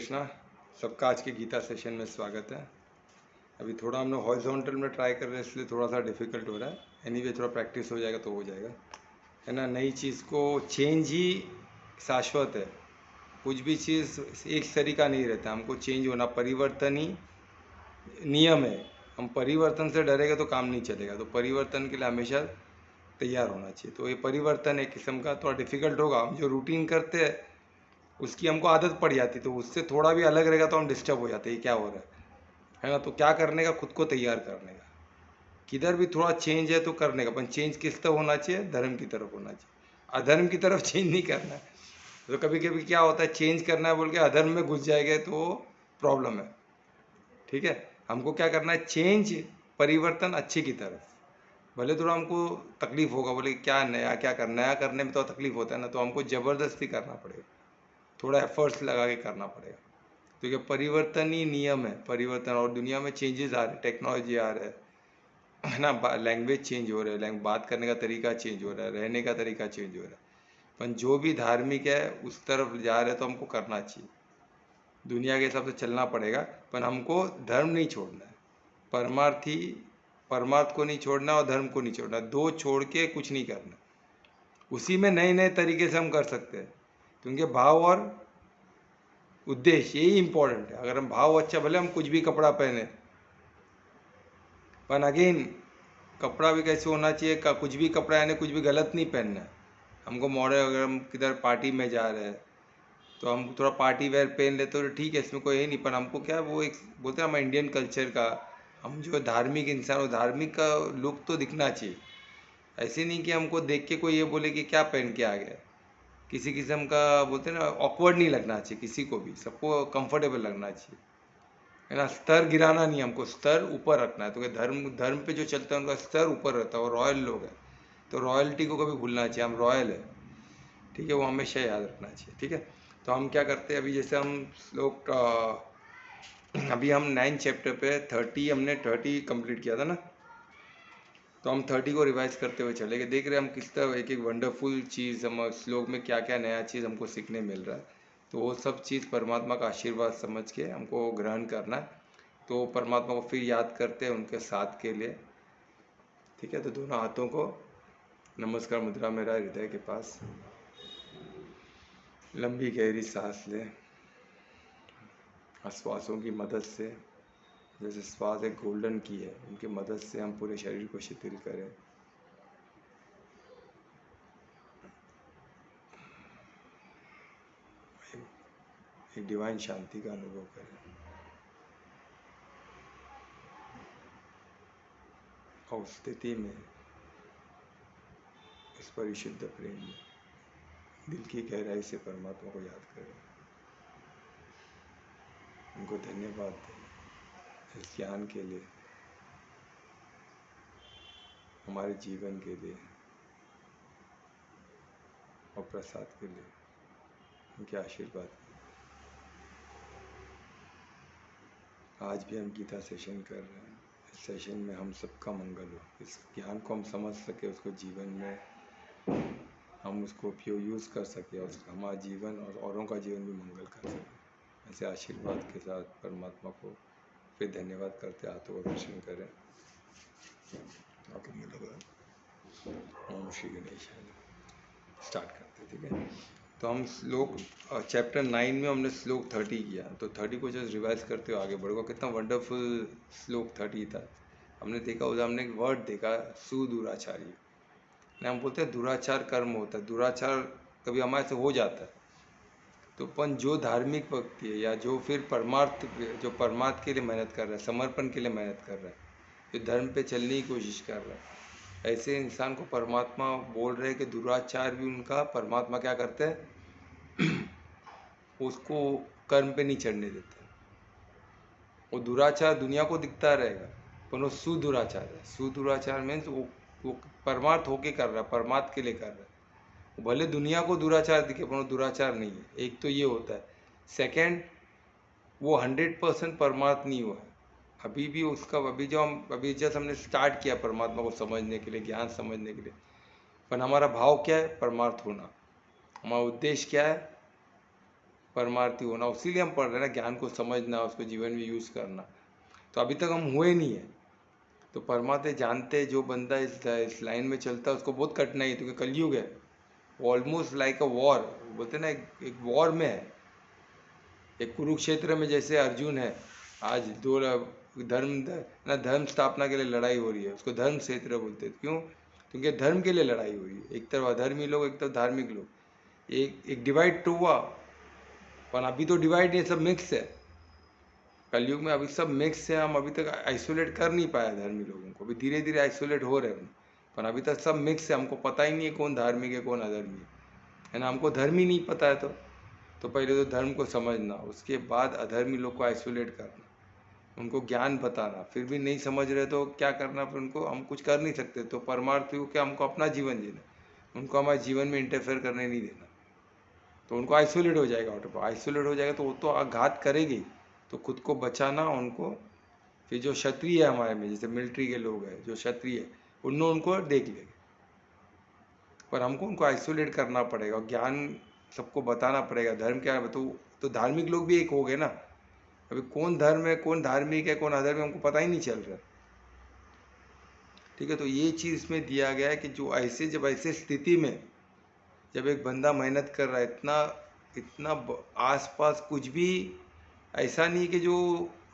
कृष्णा। सबका आज के गीता सेशन में स्वागत है। अभी थोड़ा हम लोग हॉरिजॉन्टल में ट्राई कर रहे हैं, इसलिए थोड़ा सा डिफिकल्ट हो रहा है। एनीवे थोड़ा प्रैक्टिस हो जाएगा तो हो जाएगा, है ना। नई चीज़ को चेंज ही शाश्वत है। कुछ भी चीज़ एक तरीका नहीं रहता, हमको चेंज होना, परिवर्तन ही नियम है। हम परिवर्तन से डरेगा तो काम नहीं चलेगा, तो परिवर्तन के लिए हमेशा तैयार होना चाहिए। तो ये परिवर्तन एक किस्म का थोड़ा डिफिकल्ट होगा। हम जो रूटीन करते हैं उसकी हमको आदत पड़ जाती, तो उससे थोड़ा भी अलग रहेगा तो हम डिस्टर्ब हो जाते हैं, क्या हो रहा है ना। तो क्या करने का, खुद को तैयार करने का। किधर भी थोड़ा चेंज है तो करने का, पर चेंज किस तरफ होना चाहिए, धर्म की तरफ होना चाहिए। अधर्म की तरफ चेंज नहीं करना है। तो कभी कभी क्या होता है, चेंज करना है बोल के अधर्म में घुस जाएगा तो प्रॉब्लम है। ठीक है, हमको क्या करना है, चेंज, परिवर्तन अच्छे की तरफ। भले थोड़ा हमको तकलीफ होगा, बोले क्या नया क्या करना, नया करने में तो तकलीफ होता है ना, तो हमको ज़बरदस्ती करना पड़ेगा, थोड़ा एफर्ट्स लगा के करना पड़ेगा। तो ये परिवर्तन ही नियम है, परिवर्तन। और दुनिया में चेंजेस आ रहे, टेक्नोलॉजी आ रहा है ना, लैंग्वेज चेंज हो रहा है, बात करने का तरीका चेंज हो रहा है, रहने का तरीका चेंज हो रहा है। पर जो भी धार्मिक है उस तरफ जा रहे तो हमको करना चाहिए, दुनिया के हिसाब से चलना पड़ेगा। पर हमको धर्म नहीं छोड़ना है, परमार्थी, परमार्थ को नहीं छोड़ना और धर्म को नहीं छोड़ना, दो छोड़ के कुछ नहीं करना। उसी में नए नए तरीके से हम कर सकते हैं, क्योंकि भाव और उद्देश्य यही इंपॉर्टेंट है। अगर हम भाव अच्छा, भले हम कुछ भी कपड़ा पहने, पर अगेन कपड़ा भी कैसे होना चाहिए, का कुछ भी कपड़ा यानी कुछ भी गलत नहीं पहनना है हमको। मॉडल, अगर हम किधर पार्टी में जा रहे हैं तो हम थोड़ा पार्टी वेयर पहन लेते तो ठीक है, इसमें कोई है नहीं। पर हमको क्या, वो एक बोलते हैं हम इंडियन कल्चर का, हम जो धार्मिक इंसान हो, धार्मिक का लुक तो दिखना चाहिए। ऐसे नहीं कि हमको देख के कोई ये बोले कि क्या पहन के आ गया। किसी किस्म का बोलते हैं ना, ऑकवर्ड नहीं लगना चाहिए किसी को भी, सबको कंफर्टेबल लगना चाहिए, है ना। स्तर गिराना नहीं, हमको स्तर ऊपर रखना है। तो धर्म, धर्म पे जो चलता है उनका स्तर ऊपर रहता है, और रॉयल लोग हैं तो रॉयल्टी को कभी भूलना चाहिए, हम रॉयल है, ठीक है, वो हमेशा याद रखना चाहिए। ठीक है, तो हम क्या करते हैं अभी, जैसे हम लोग अभी हम 9 चैप्टर पे 30, हमने 30 कंप्लीट किया था ना, तो हम 30 को रिवाइज करते हुए चलेंगे। देख रहे हैं हम किस तरह एक एक वंडरफुल चीज़, हम श्लोक में क्या क्या नया चीज़ हमको सीखने मिल रहा है। तो वो सब चीज़ परमात्मा का आशीर्वाद समझ के हमको ग्रहण करना है। तो परमात्मा को फिर याद करते हैं उनके साथ के लिए। ठीक है, तो दोनों हाथों को नमस्कार मुद्रा में रहा, हृदय के पास लंबी गहरी सांस लें, श्वासों की मदद से, जैसे श्वास एक गोल्डन की है, उनकी मदद से हम पूरे शरीर को शिथिल करें। एक डिवाइन शांति का अनुभव करें, और उस स्थिति में इस परिशुद्ध प्रेम में दिल की गहराई से परमात्मा को याद करें, उनको धन्यवाद दें इस ज्ञान के लिए, हमारे जीवन के लिए और प्रसाद के लिए, उनके आशीर्वाद। आज भी हम गीता सेशन कर रहे हैं, इस सेशन में हम सबका मंगल हो, इस ज्ञान को हम समझ सके, उसको जीवन में हम उसको उपयोग यूज़ कर सके, और हमारा जीवन और औरों का जीवन भी मंगल कर सके। ऐसे आशीर्वाद के साथ परमात्मा को फिर धन्यवाद करते हाथों को रोशन करें। आपको मुझे लगा ओम श्री गणेश स्टार्ट करते, ठीक है। तो हम श्लोक चैप्टर 9 में हमने श्लोक 30 किया, तो 30 को जस्ट रिवाइज करते हुए आगे बढ़ेगा। कितना वंडरफुल श्लोक 30 था। हमने देखा उधर, हमने एक वर्ड देखा, सुदुराचारी। हम बोलते हैं दुराचार कर्म होता है, दुराचार कभी हमारे से हो जाता है। तो अपन जो धार्मिक व्यक्ति है, या जो फिर परमार्थ, जो परमार्थ के लिए मेहनत कर रहा है, समर्पण के लिए मेहनत कर रहा है, जो धर्म पे चलने की कोशिश कर रहा है, ऐसे इंसान को परमात्मा बोल रहे हैं कि दुराचार भी उनका परमात्मा क्या करते हैं, उसको कर्म पे नहीं चढ़ने देते। वो दुराचार दुनिया को दिखता रहेगा, पर वो सुदुराचार है। सुदुराचार मीन्स वो परमार्थ होके कर रहा है, परमार्थ के लिए कर रहा है। भले दुनिया को दुराचार दिखे, पर वो दुराचार नहीं है। एक तो ये होता है। सेकंड, वो 100% परमार्थ नहीं हुआ है अभी भी उसका। अभी जो हम अभी जैसे हमने स्टार्ट किया परमात्मा को समझने के लिए, ज्ञान समझने के लिए, पर हमारा भाव क्या है, परमार्थ होना। हमारा उद्देश्य क्या है, परमार्थी होना, उसीलिए हम पढ़ रहे हैं ना, ज्ञान को समझना, उसको जीवन में यूज़ करना। तो अभी तक हम हुए नहीं है। तो परमात्मा जानते, जो बंदा इस लाइन में चलता है उसको बहुत कठिनाई है, क्योंकि कलयुग है, ऑलमोस्ट लाइक अ वॉर, बोलते ना एक वॉर में है। एक कुरुक्षेत्र में जैसे अर्जुन है, आज दो धर्म स्थापना के लिए लड़ाई हो रही है, उसको धर्म क्षेत्र बोलते हैं। क्यों? क्योंकि धर्म के लिए लड़ाई हो रही है, एक तरफ अधर्मी लोग, एक तरफ धार्मिक लोग, एक डिवाइड तो हुआ, पर अभी तो डिवाइड नहीं, सब मिक्स है। कलयुग में अभी सब मिक्स है, हम अभी तक आइसोलेट कर नहीं पाए धर्मी लोगों को, अभी धीरे धीरे आइसोलेट हो रहे हैं, पर अभी तक सब मिक्स है, हमको पता ही नहीं है कौन धार्मिक है कौन अधर्मी है ना। हमको धर्म ही नहीं पता है, तो पहले तो धर्म को समझना, उसके बाद अधर्मी लोग को आइसोलेट करना, उनको ज्ञान बताना, फिर भी नहीं समझ रहे तो क्या करना, फिर उनको हम कुछ कर नहीं सकते। तो परमार्थ हो कि हमको अपना जीवन जीना, उनको हमारे जीवन में इंटरफेयर करने नहीं देना। तो उनको आइसोलेट हो जाएगा, आइसोलेट हो जाएगा तो वो तो आघात करेगी। तो खुद को बचाना उनको, फिर जो क्षत्रिय है हमारे में, जैसे मिलिट्री के लोग हैं जो क्षत्रिय है, उनको देख लेंगे, पर हमको उनको आइसोलेट करना पड़ेगा, ज्ञान सबको बताना पड़ेगा। धर्म क्या है, तो धार्मिक लोग भी एक हो गए ना। अभी कौन धर्म है, कौन धार्मिक है, कौन अधर्मिक, हमको पता ही नहीं चल रहा। ठीक है, तो ये चीज़ इसमें दिया गया है कि जो ऐसे, जब ऐसे स्थिति में जब एक बंदा मेहनत कर रहा है, इतना इतना आसपास कुछ भी ऐसा नहीं कि जो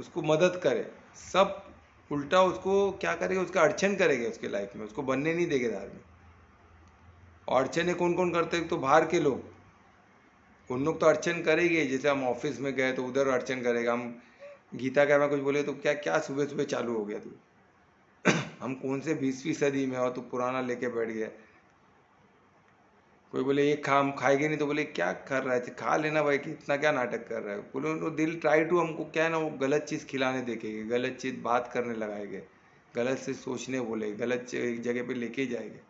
उसको मदद करे, सब उल्टा उसको क्या करेगा, उसका अड़चन करेगा उसके लाइफ में, उसको बनने नहीं देगा धार्मिक। और अड़चने कौन कौन करते हैं? तो बाहर के लोग, उन लोग तो अड़चन करेंगे। जैसे हम ऑफिस में गए तो उधर अड़चन करेगा, हम गीता का मैं कुछ बोले तो क्या क्या सुबह सुबह चालू हो गया तू हम कौन से 20वीं सदी में, और तू पुराना लेके बैठ गया। कोई बोले ये खा, हम खाएंगे नहीं, तो बोले क्या कर रहा है, खा लेना भाई, कि इतना क्या नाटक कर रहा है। बोले उनको दिल ट्राई टू, हमको क्या है ना, वो गलत चीज़ खिलाने देखेंगे, गलत चीज़ बात करने लगाएंगे, गलत से सोचने बोले, गलत एक जगह पे लेके जाएंगे।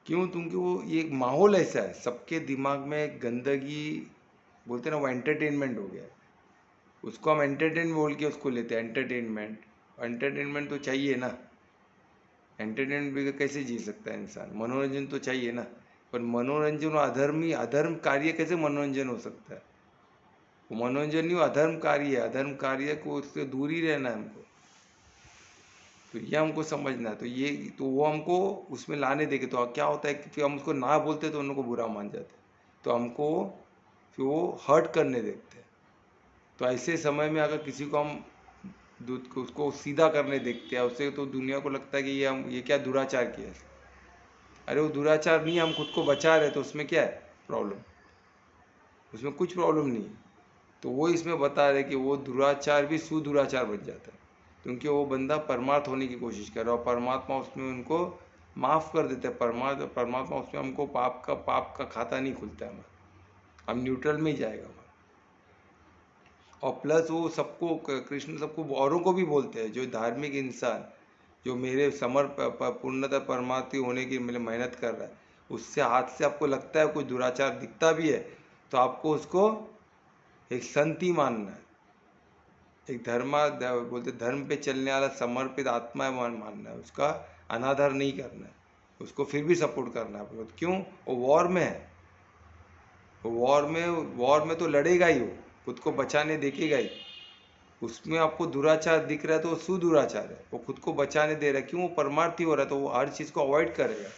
क्यों? क्योंकि वो ये एक माहौल ऐसा है, सबके दिमाग में गंदगी, बोलते ना वो एंटरटेनमेंट हो गया है। उसको हम एंटरटेनमेंट बोल के उसको लेते हैं, एंटरटेनमेंट। एंटरटेनमेंट तो चाहिए ना, एंटरटेनमेंट भी कैसे जी सकता है इंसान, मनोरंजन तो चाहिए ना। पर मनोरंजन और अधर्म कार्य कैसे मनोरंजन हो सकता है? वो मनोरंजन नहीं, वो अधर्म कार्य है, अधर्म कार्य को उससे दूर ही रहना है हमको। तो ये हमको समझना है। तो वो हमको उसमें लाने देंगे, तो क्या होता है कि फिर हम उसको ना बोलते तो उनको बुरा मान जाते, तो हमको फिर वो हर्ट करने देखते हैं। तो ऐसे समय में अगर किसी को हम दूध को उसको सीधा करने देखते हैं, उससे तो दुनिया को लगता है कि ये क्या दुराचार किया है। अरे वो दुराचार नहीं, हम खुद को बचा रहे, तो उसमें क्या है प्रॉब्लम? उसमें कुछ प्रॉब्लम नहीं है। तो वो इसमें बता रहे कि वो दुराचार भी सुदुराचार बन जाता है, क्योंकि वो बंदा परमार्थ होने की कोशिश कर रहा है, और परमात्मा उसमें उनको माफ़ कर देते हैं। परमात्मा उसमें हमको पाप का खाता नहीं खुलता है हमारा, हम न्यूट्रल में ही जाएगा हमारा। और प्लस वो सबको, कृष्ण सबको औरों को भी बोलते हैं, जो धार्मिक इंसान जो मेरे पूर्णतः परमार्थी होने की मेरे मेहनत कर रहा है, उससे हाथ से आपको लगता है कोई दुराचार दिखता भी है, तो आपको उसको एक संत ही मानना है, एक बोलते धर्म पे चलने वाला समर्पित आत्मा मानना है, उसका अनादर नहीं करना है, उसको फिर भी सपोर्ट करना है। क्यों? वो वॉर में है, वॉर में तो लड़ेगा ही, वो खुद को बचाने देखेगा ही। उसमें आपको दुराचार दिख रहा है तो वो सुदुराचार है, वो खुद को बचाने दे रहा है। क्यों? वो परमार्थी हो रहा है, तो वो हर चीज़ को अवॉइड करेगा।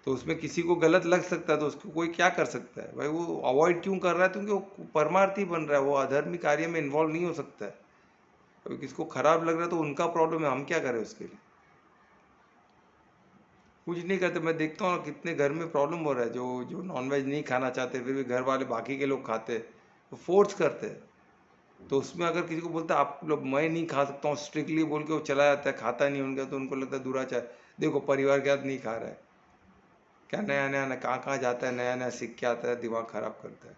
तो उसमें किसी को गलत लग सकता है, तो उसको कोई क्या कर सकता है भाई, वो अवॉइड क्यों कर रहा है? क्योंकि वो परमार्थी बन रहा है, वो अधर्मी कार्य में इन्वॉल्व नहीं हो सकता है। अभी किसको खराब लग रहा है तो उनका प्रॉब्लम है, हम क्या करें उसके लिए? कुछ नहीं करते। मैं देखता हूँ कितने घर में प्रॉब्लम हो रहा है, जो जो नॉनवेज नहीं खाना चाहते, फिर भी घर वाले बाकी के लोग खाते, वो फोर्स करते हैं। तो उसमें अगर किसी को बोलता है आप लोग, मैं नहीं खा सकता हूँ, स्ट्रिक्टली बोल के वो चला जाता है, खाता नहीं उनका, तो उनको लगता है दुराचार। देखो परिवार के साथ नहीं खा रहा है, क्या नया नया कहाँ कहाँ जाता है, नया नया सीख के आता है, दिमाग खराब करता है।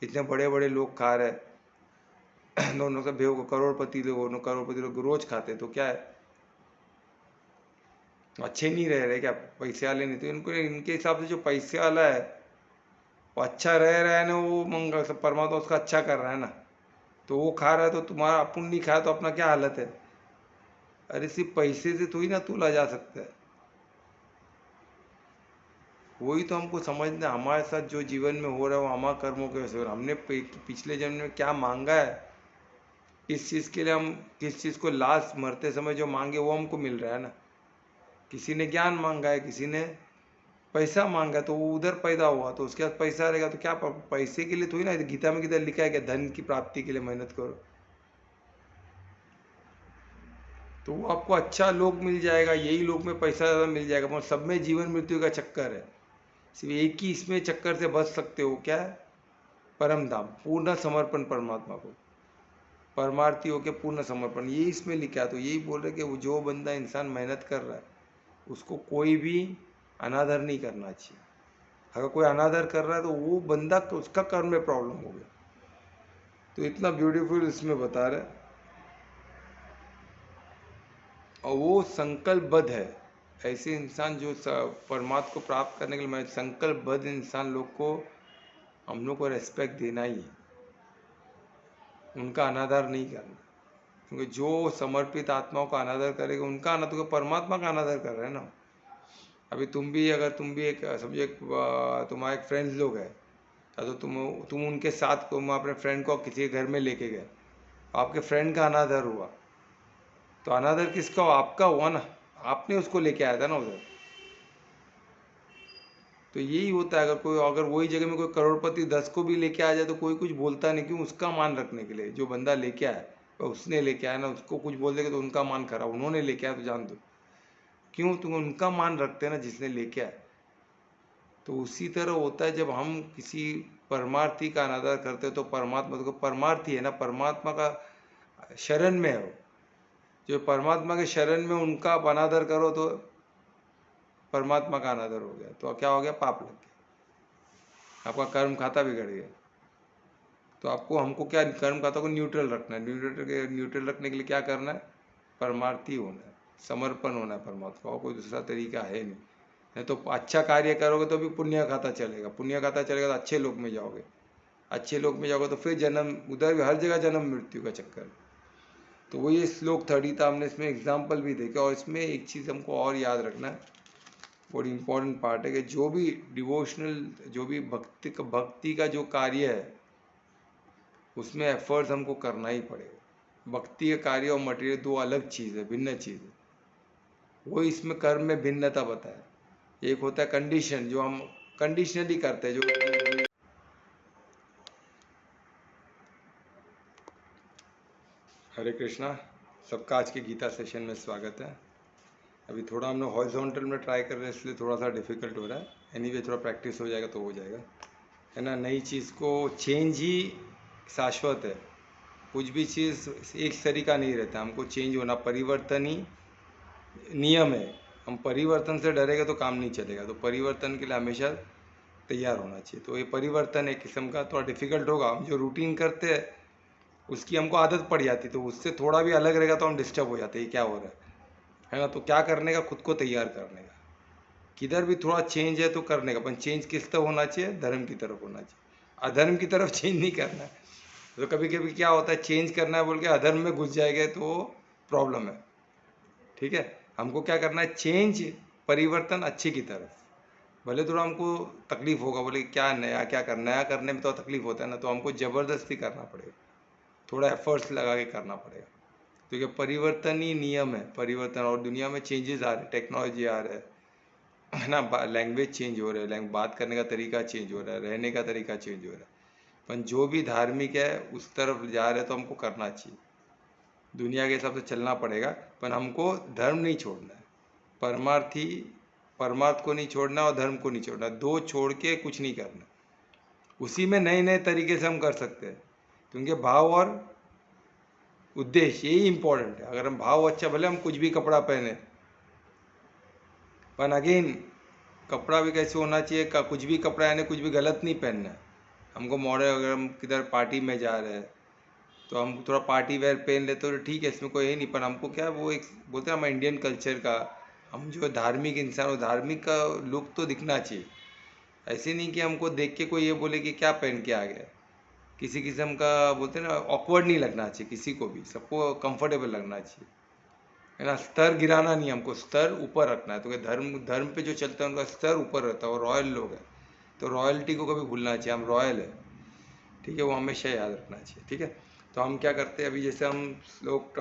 इतने बड़े बड़े लोग खा रहे हैं दोनों से बेव करोड़पति लोग रोज खाते, तो क्या है, अच्छे नहीं रह रहे क्या? पैसे वाले नहीं, तो इनको इनके हिसाब से जो पैसे वाला है वो अच्छा रह रहा है ना, वो मंगल सब परमात्मा उसका अच्छा कर रहा है ना। तो वो खा रहा है, तो तुम्हारा अपन नहीं खाया तो अपना क्या हालत है? अरे सिर्फ पैसे से थोड़ी ना तोला जा सकता है, वही तो हमको समझना है, हमारे साथ जो जीवन में हो रहा है वो हमारे कर्मों के वजह से हो रहा है। हमने पिछले जन्म में क्या मांगा है, किस चीज़ के लिए हम किस चीज़ को लास्ट मरते समय जो मांगे वो हमको मिल रहा है ना। किसी ने ज्ञान मांगा है, किसी ने पैसा मांगा, तो वो उधर पैदा हुआ, तो उसके पास पैसा रहेगा तो क्या पैसे के लिए थोड़ी ना। गीता में किधर लिखा है कि धन की प्राप्ति के लिए मेहनत करो, तो वो आपको अच्छा लोक मिल जाएगा, यही लोक में पैसा ज़्यादा मिल जाएगा, पर सब में जीवन मृत्यु का चक्कर है। सिर्फ एक ही इसमें चक्कर से बच सकते हो, क्या है? परम धाम, पूर्ण समर्पण परमात्मा को, परमार्थी होकर पूर्ण समर्पण, यही इसमें लिखा है। तो यही बोल रहे कि वो जो बंदा इंसान मेहनत कर रहा है उसको कोई भी अनादर नहीं करना चाहिए। अगर कोई अनादर कर रहा है तो वो बंदा, उसका कर्म में प्रॉब्लम हो गया। तो इतना ब्यूटीफुल इसमें बता रहे, और वो संकल्पबद्ध है। ऐसे इंसान जो परमात्मा को प्राप्त करने के लिए संकल्पबद्ध इंसान लोग को हम लोग को रेस्पेक्ट देना ही है, उनका अनादर नहीं करना। क्योंकि जो समर्पित आत्माओं का अनादर करेगा उनका अनादर, तो परमात्मा का अनादर कर रहे हैं ना। अभी तुम भी, अगर तुम भी एक समझो, एक तुम्हारे एक फ्रेंड्स लोग हैं, तो तुम उनके साथ, तुम अपने फ्रेंड को किसी के घर में लेके गए, आपके फ्रेंड का अनादर हुआ, तो अनादर किसका हुआ? आपका हुआ ना, आपने उसको लेके आया था ना उधर। तो यही होता है, अगर वही जगह में कोई करोड़पति 10 को भी लेके आ जाए तो कोई कुछ बोलता नहीं, क्यों? उसका मान रखने के लिए। जो बंदा लेके आया उसने लेके आया ना, उसको कुछ बोल देगा तो उनका मान खराब, उन्होंने लेके आया तो जान दो। क्यों? तुम उनका मान रखते हैं ना जिसने लेके आया। तो उसी तरह होता है, जब हम किसी परमार्थी का अनादर करते हैं तो परमात्मा, तो परमार्थी है ना, परमात्मा का शरण में हो, जो परमात्मा के शरण में उनका आप अनादर करो तो परमात्मा का अनादर हो गया, तो क्या हो गया? पाप लग गया, आपका कर्म खाता बिगड़ गया। तो आपको, हमको क्या, कर्म खाता को न्यूट्रल रखना है। न्यूट्रल रखने के लिए क्या करना है? परमार्थी होना है, समर्पण होना है परमात्मा को, कोई दूसरा तरीका है नहीं तो अच्छा कार्य करोगे तो भी पुण्य खाता चलेगा, पुण्य खाता चलेगा तो अच्छे लोक में जाओगे, अच्छे लोक में जाओगे तो फिर जन्म, उधर भी हर जगह जन्म मृत्यु का चक्कर। तो वही ये श्लोक 30 था, हमने इसमें एग्जाम्पल भी देखा। और इसमें एक चीज़ हमको और याद रखना है, बहुत इम्पोर्टेंट पार्ट है, कि जो भी डिवोशनल, जो भी भक्ति का जो कार्य है उसमें एफर्ट्स हमको करना ही पड़ेगा। भक्ति का कार्य और मटेरियल दो अलग चीज़ है, भिन्न चीज़ है। वो इसमें कर्म में भिन्नता बताया। एक होता है कंडीशन, जो हम कंडीशनली करते हैं, जो हरे कृष्णा, सबका आज के गीता सेशन में स्वागत है। अभी थोड़ा हम लोग हॉरिजॉन्टल में ट्राई कर रहे हैं, इसलिए थोड़ा सा डिफिकल्ट हो रहा है। एनीवे थोड़ा प्रैक्टिस हो जाएगा तो हो जाएगा, है ना। नई चीज़ को चेंज ही शाश्वत है, कुछ भी चीज़ एक तरीका नहीं रहता, हमको चेंज होना, परिवर्तन ही नियम है। हम परिवर्तन से डरेंगे तो काम नहीं चलेगा, तो परिवर्तन के लिए हमेशा तैयार होना चाहिए। तो ये परिवर्तन एक किस्म का थोड़ा डिफिकल्ट होगा। हम जो रूटीन करते हैं उसकी हमको आदत पड़ जाती, तो उससे थोड़ा भी अलग रहेगा तो हम डिस्टर्ब हो जाते हैं, ये क्या हो रहा है ना। तो क्या करने का? खुद को तैयार करने का, किधर भी थोड़ा चेंज है तो करने का, पर चेंज किस तरफ होना चाहिए? धर्म की तरफ होना चाहिए, अधर्म की तरफ चेंज नहीं करना है। तो कभी कभी क्या होता है, चेंज करना है बोल के अधर्म में घुस जाएंगे तो प्रॉब्लम है। ठीक है, हमको क्या करना है? चेंज, परिवर्तन अच्छे की तरफ। भले थोड़ा हमको तकलीफ होगा, बोले क्या नया, क्या करना, नया करने में तो तकलीफ होता है ना, तो हमको ज़बरदस्ती करना पड़ेगा, थोड़ा एफर्ट्स लगा के करना पड़ेगा। तो ये परिवर्तन ही नियम है, परिवर्तन। और दुनिया में चेंजेस आ रहे, टेक्नोलॉजी आ रहा है ना, लैंग्वेज चेंज हो रहा है, बात करने का तरीका चेंज हो रहा है, रहने का तरीका चेंज हो रहा है। पर जो भी धार्मिक है उस तरफ जा रहे तो हमको करना चाहिए, दुनिया के हिसाब से चलना पड़ेगा, पर हमको धर्म नहीं छोड़ना है। परमार्थ को नहीं छोड़ना और धर्म को नहीं छोड़ना, दो छोड़ के कुछ नहीं करना। उसी में नए नए तरीके से हम कर सकते हैं, क्योंकि भाव और उद्देश्य यही इम्पोर्टेंट है। अगर हम भाव अच्छा, भले हम कुछ भी कपड़ा पहने, पर अगेन कपड़ा भी कैसे होना चाहिए, का कुछ भी कपड़ा यानी कुछ भी गलत नहीं पहनना है हमको। मॉडल, अगर हम किधर पार्टी में जा रहे हैं तो हम थोड़ा पार्टी वेयर पहन लेते तो ठीक है, इसमें कोई है नहीं। पर हमको क्या, वो एक बोलते हैं हम इंडियन कल्चर का, हम जो धार्मिक इंसान हो, धार्मिक का लुक तो दिखना चाहिए। ऐसे नहीं कि हमको देख के कोई ये बोले कि क्या पहन के आ गया। किसी किस्म का बोलते हैं ना, ऑकवर्ड नहीं लगना चाहिए किसी को भी, सबको कंफर्टेबल लगना चाहिए। है ना। स्तर गिराना नहीं, हमको स्तर ऊपर रखना है। तो धर्म धर्म पे जो चलता है उनका स्तर ऊपर रहता है, और रॉयल लोग हैं तो रॉयल्टी को कभी भूलना चाहिए, हम रॉयल है, ठीक है, वो हमेशा याद रखना चाहिए, ठीक है। तो हम क्या करते हैं अभी, जैसे हम लोग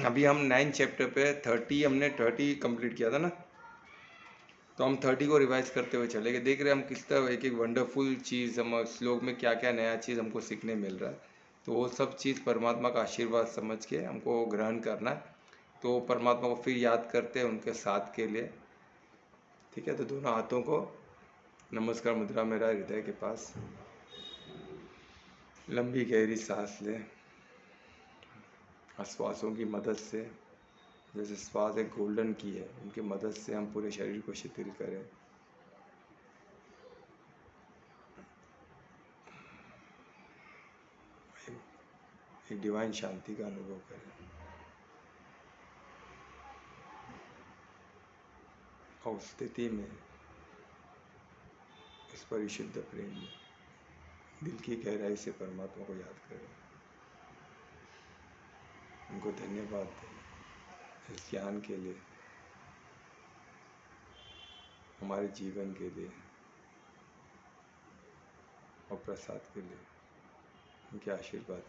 अभी हम 9 चैप्टर पे 30, हमने 30 कंप्लीट किया था ना, तो हम 30 को रिवाइज करते हुए चले गए, देख रहे हैं हम किस तरह एक एक वंडरफुल चीज़, हम श्लोक में क्या क्या नया चीज़ हमको सीखने मिल रहा है। तो वो सब चीज़ परमात्मा का आशीर्वाद समझ के हमको ग्रहण करना है। तो परमात्मा को फिर याद करते हैं उनके साथ के लिए, ठीक है। तो दोनों हाथों को नमस्कार मुद्रा में रहा हृदय के पास, लंबी गहरी सांस लें, श्वासों की मदद से, जैसे श्वास एक गोल्डन की है, उनकी मदद से हम पूरे शरीर को शिथिल करें। एक डिवाइन शांति का अनुभव करें, और उस स्थिति में इस परिशुद्ध प्रेम में दिल की गहराई से परमात्मा को याद करें, उनको धन्यवाद दें इस ज्ञान के लिए, हमारे जीवन के लिए और प्रसाद के लिए, उनके आशीर्वाद।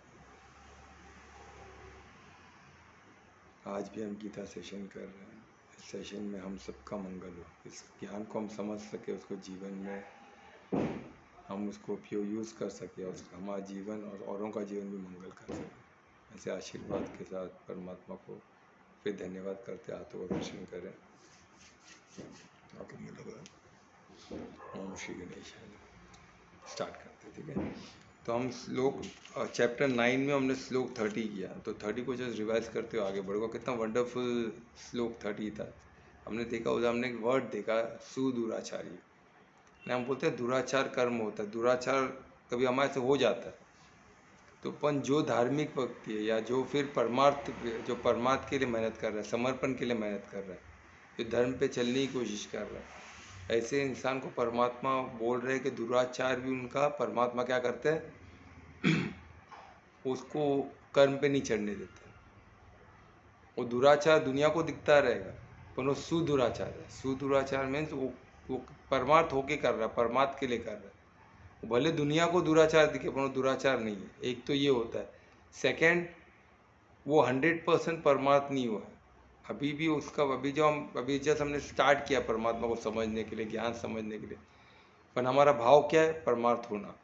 आज भी हम गीता सेशन कर रहे हैं, इस सेशन में हम सबका मंगल हो, इस ज्ञान को हम समझ सके, उसको जीवन में हम उसको उपयोग यूज़ कर सके, और हमारा जीवन और औरों का जीवन भी मंगल कर सके। ऐसे आशीर्वाद के साथ परमात्मा को फिर धन्यवाद करते हाथों को रोशन करें। ओम श्री गणेश, स्टार्ट करते, ठीक है। तो हम श्लोक चैप्टर 9 में हमने श्लोक 30 किया, तो 30 को जस्ट रिवाइज करते हुए आगे बढ़ोगा। कितना वंडरफुल श्लोक 30 था। हमने देखा उधर, हमने एक वर्ड देखा, सुदुराचारी। हम बोलते हैं दुराचार कर्म होता है, दुराचार कभी हमारे से हो जाता है, तो अपन जो धार्मिक व्यक्ति है या जो फिर परमार्थ के लिए मेहनत कर रहा है, समर्पण के लिए मेहनत कर रहा है, जो धर्म पे चलने की कोशिश कर रहा है, ऐसे इंसान को परमात्मा बोल रहे हैं कि दुराचार भी उनका परमात्मा क्या करते हैं उसको कर्म पे नहीं चढ़ने देते। वो दुराचार दुनिया को दिखता रहेगा, पर वो सुदुराचार है। सुदुराचार मीन्स वो परमार्थ होके कर रहा है, परमार्थ के लिए कर रहा है। भले दुनिया को दुराचार दिखे पर वो दुराचार नहीं है, एक तो ये होता है। सेकंड, वो 100% परमार्थ नहीं हुआ है अभी भी उसका। अभी जैसे हमने स्टार्ट किया परमात्मा को समझने के लिए, ज्ञान समझने के लिए, पर हमारा भाव क्या है, परमार्थ होना।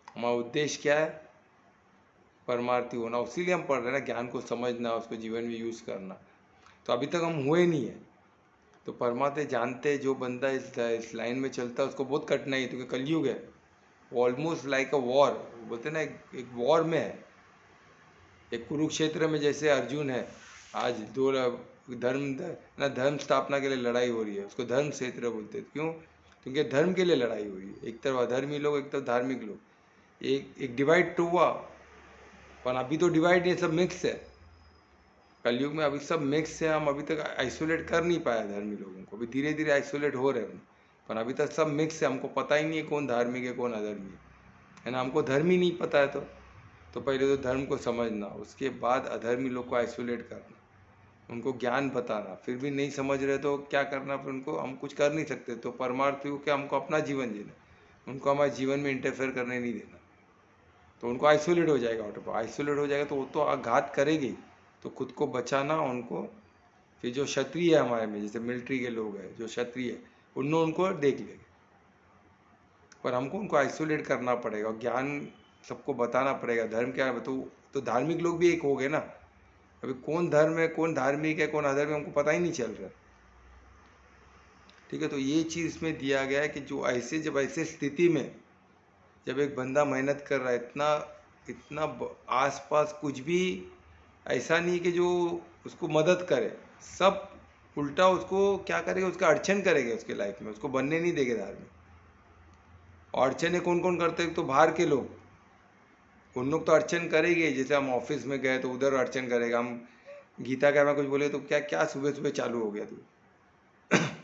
हमारा उद्देश्य क्या है, परमार्थी होना। उसीलिए हम पढ़ रहे हैं ना, ज्ञान को समझना, उसको जीवन में यूज़ करना। तो अभी तक हम हुए नहीं है। तो परमात्मा जानते, जो बंदा इस लाइन में चलता है उसको बहुत कठिनाई है, क्योंकि कलयुग है, ऑलमोस्ट लाइक अ वॉर, बोलते ना एक वॉर में है। एक कुरुक्षेत्र में जैसे अर्जुन है, आज दो धर्म स्थापना के लिए लड़ाई हो रही है, उसको धर्म क्षेत्र बोलते हैं। क्यों? क्योंकि धर्म के लिए लड़ाई हुई है। एक तरफ अधर्मी लोग, एक तरफ धार्मिक लोग, एक डिवाइड तो हुआ, पर अभी तो डिवाइड नहीं, सब मिक्स है। कलयुग में अभी सब मिक्स है। हम अभी तक आइसोलेट कर नहीं पाए धर्मी लोगों को, अभी धीरे धीरे आइसोलेट हो रहे हैं, पर अभी तक सब मिक्स है। हमको पता ही नहीं है कौन धार्मिक है कौन अधर्मी है ना। हमको धर्म ही नहीं पता है, तो पहले तो धर्म को समझना, उसके बाद अधर्मी लोग को आइसोलेट करना, उनको ज्ञान बताना। फिर भी नहीं समझ रहे तो क्या करना, फिर उनको हम कुछ कर नहीं सकते। तो परमार्थ हो कि हमको अपना जीवन जीना, उनको हमारे जीवन में इंटरफेयर करने नहीं देना। तो उनको आइसोलेट हो जाएगा, आइसोलेट हो जाएगा तो वो तो आघात करेगी। तो खुद को बचाना उनको। फिर जो क्षत्रिय है हमारे में, जैसे मिलिट्री के लोग हैं, जो क्षत्रिय है, उनने उनको देख लेंगे, पर हमको उनको आइसोलेट करना पड़ेगा, ज्ञान सबको बताना पड़ेगा। धर्म क्या है, तो धार्मिक लोग भी एक हो गए ना। अभी कौन धर्म है, कौन धार्मिक है, कौन अधर्म है, हमको पता ही नहीं चल रहा, ठीक है। तो ये चीज़ इसमें दिया गया है कि जो ऐसे, जब ऐसे स्थिति में जब एक बंदा मेहनत कर रहा है, इतना आसपास कुछ भी ऐसा नहीं कि जो उसको मदद करे, सब उल्टा उसको क्या करेगा, उसका अड़चन करेगा उसके लाइफ में, उसको बनने नहीं देगा धार्मिक। और अड़चने कौन कौन करते हैं, तो बाहर के लोग, उन लोग तो अड़चन करेंगे। जैसे हम ऑफिस में गए तो उधर अड़चन करेगा। हम गीता का में कुछ बोले तो क्या क्या सुबह सुबह चालू हो गया तू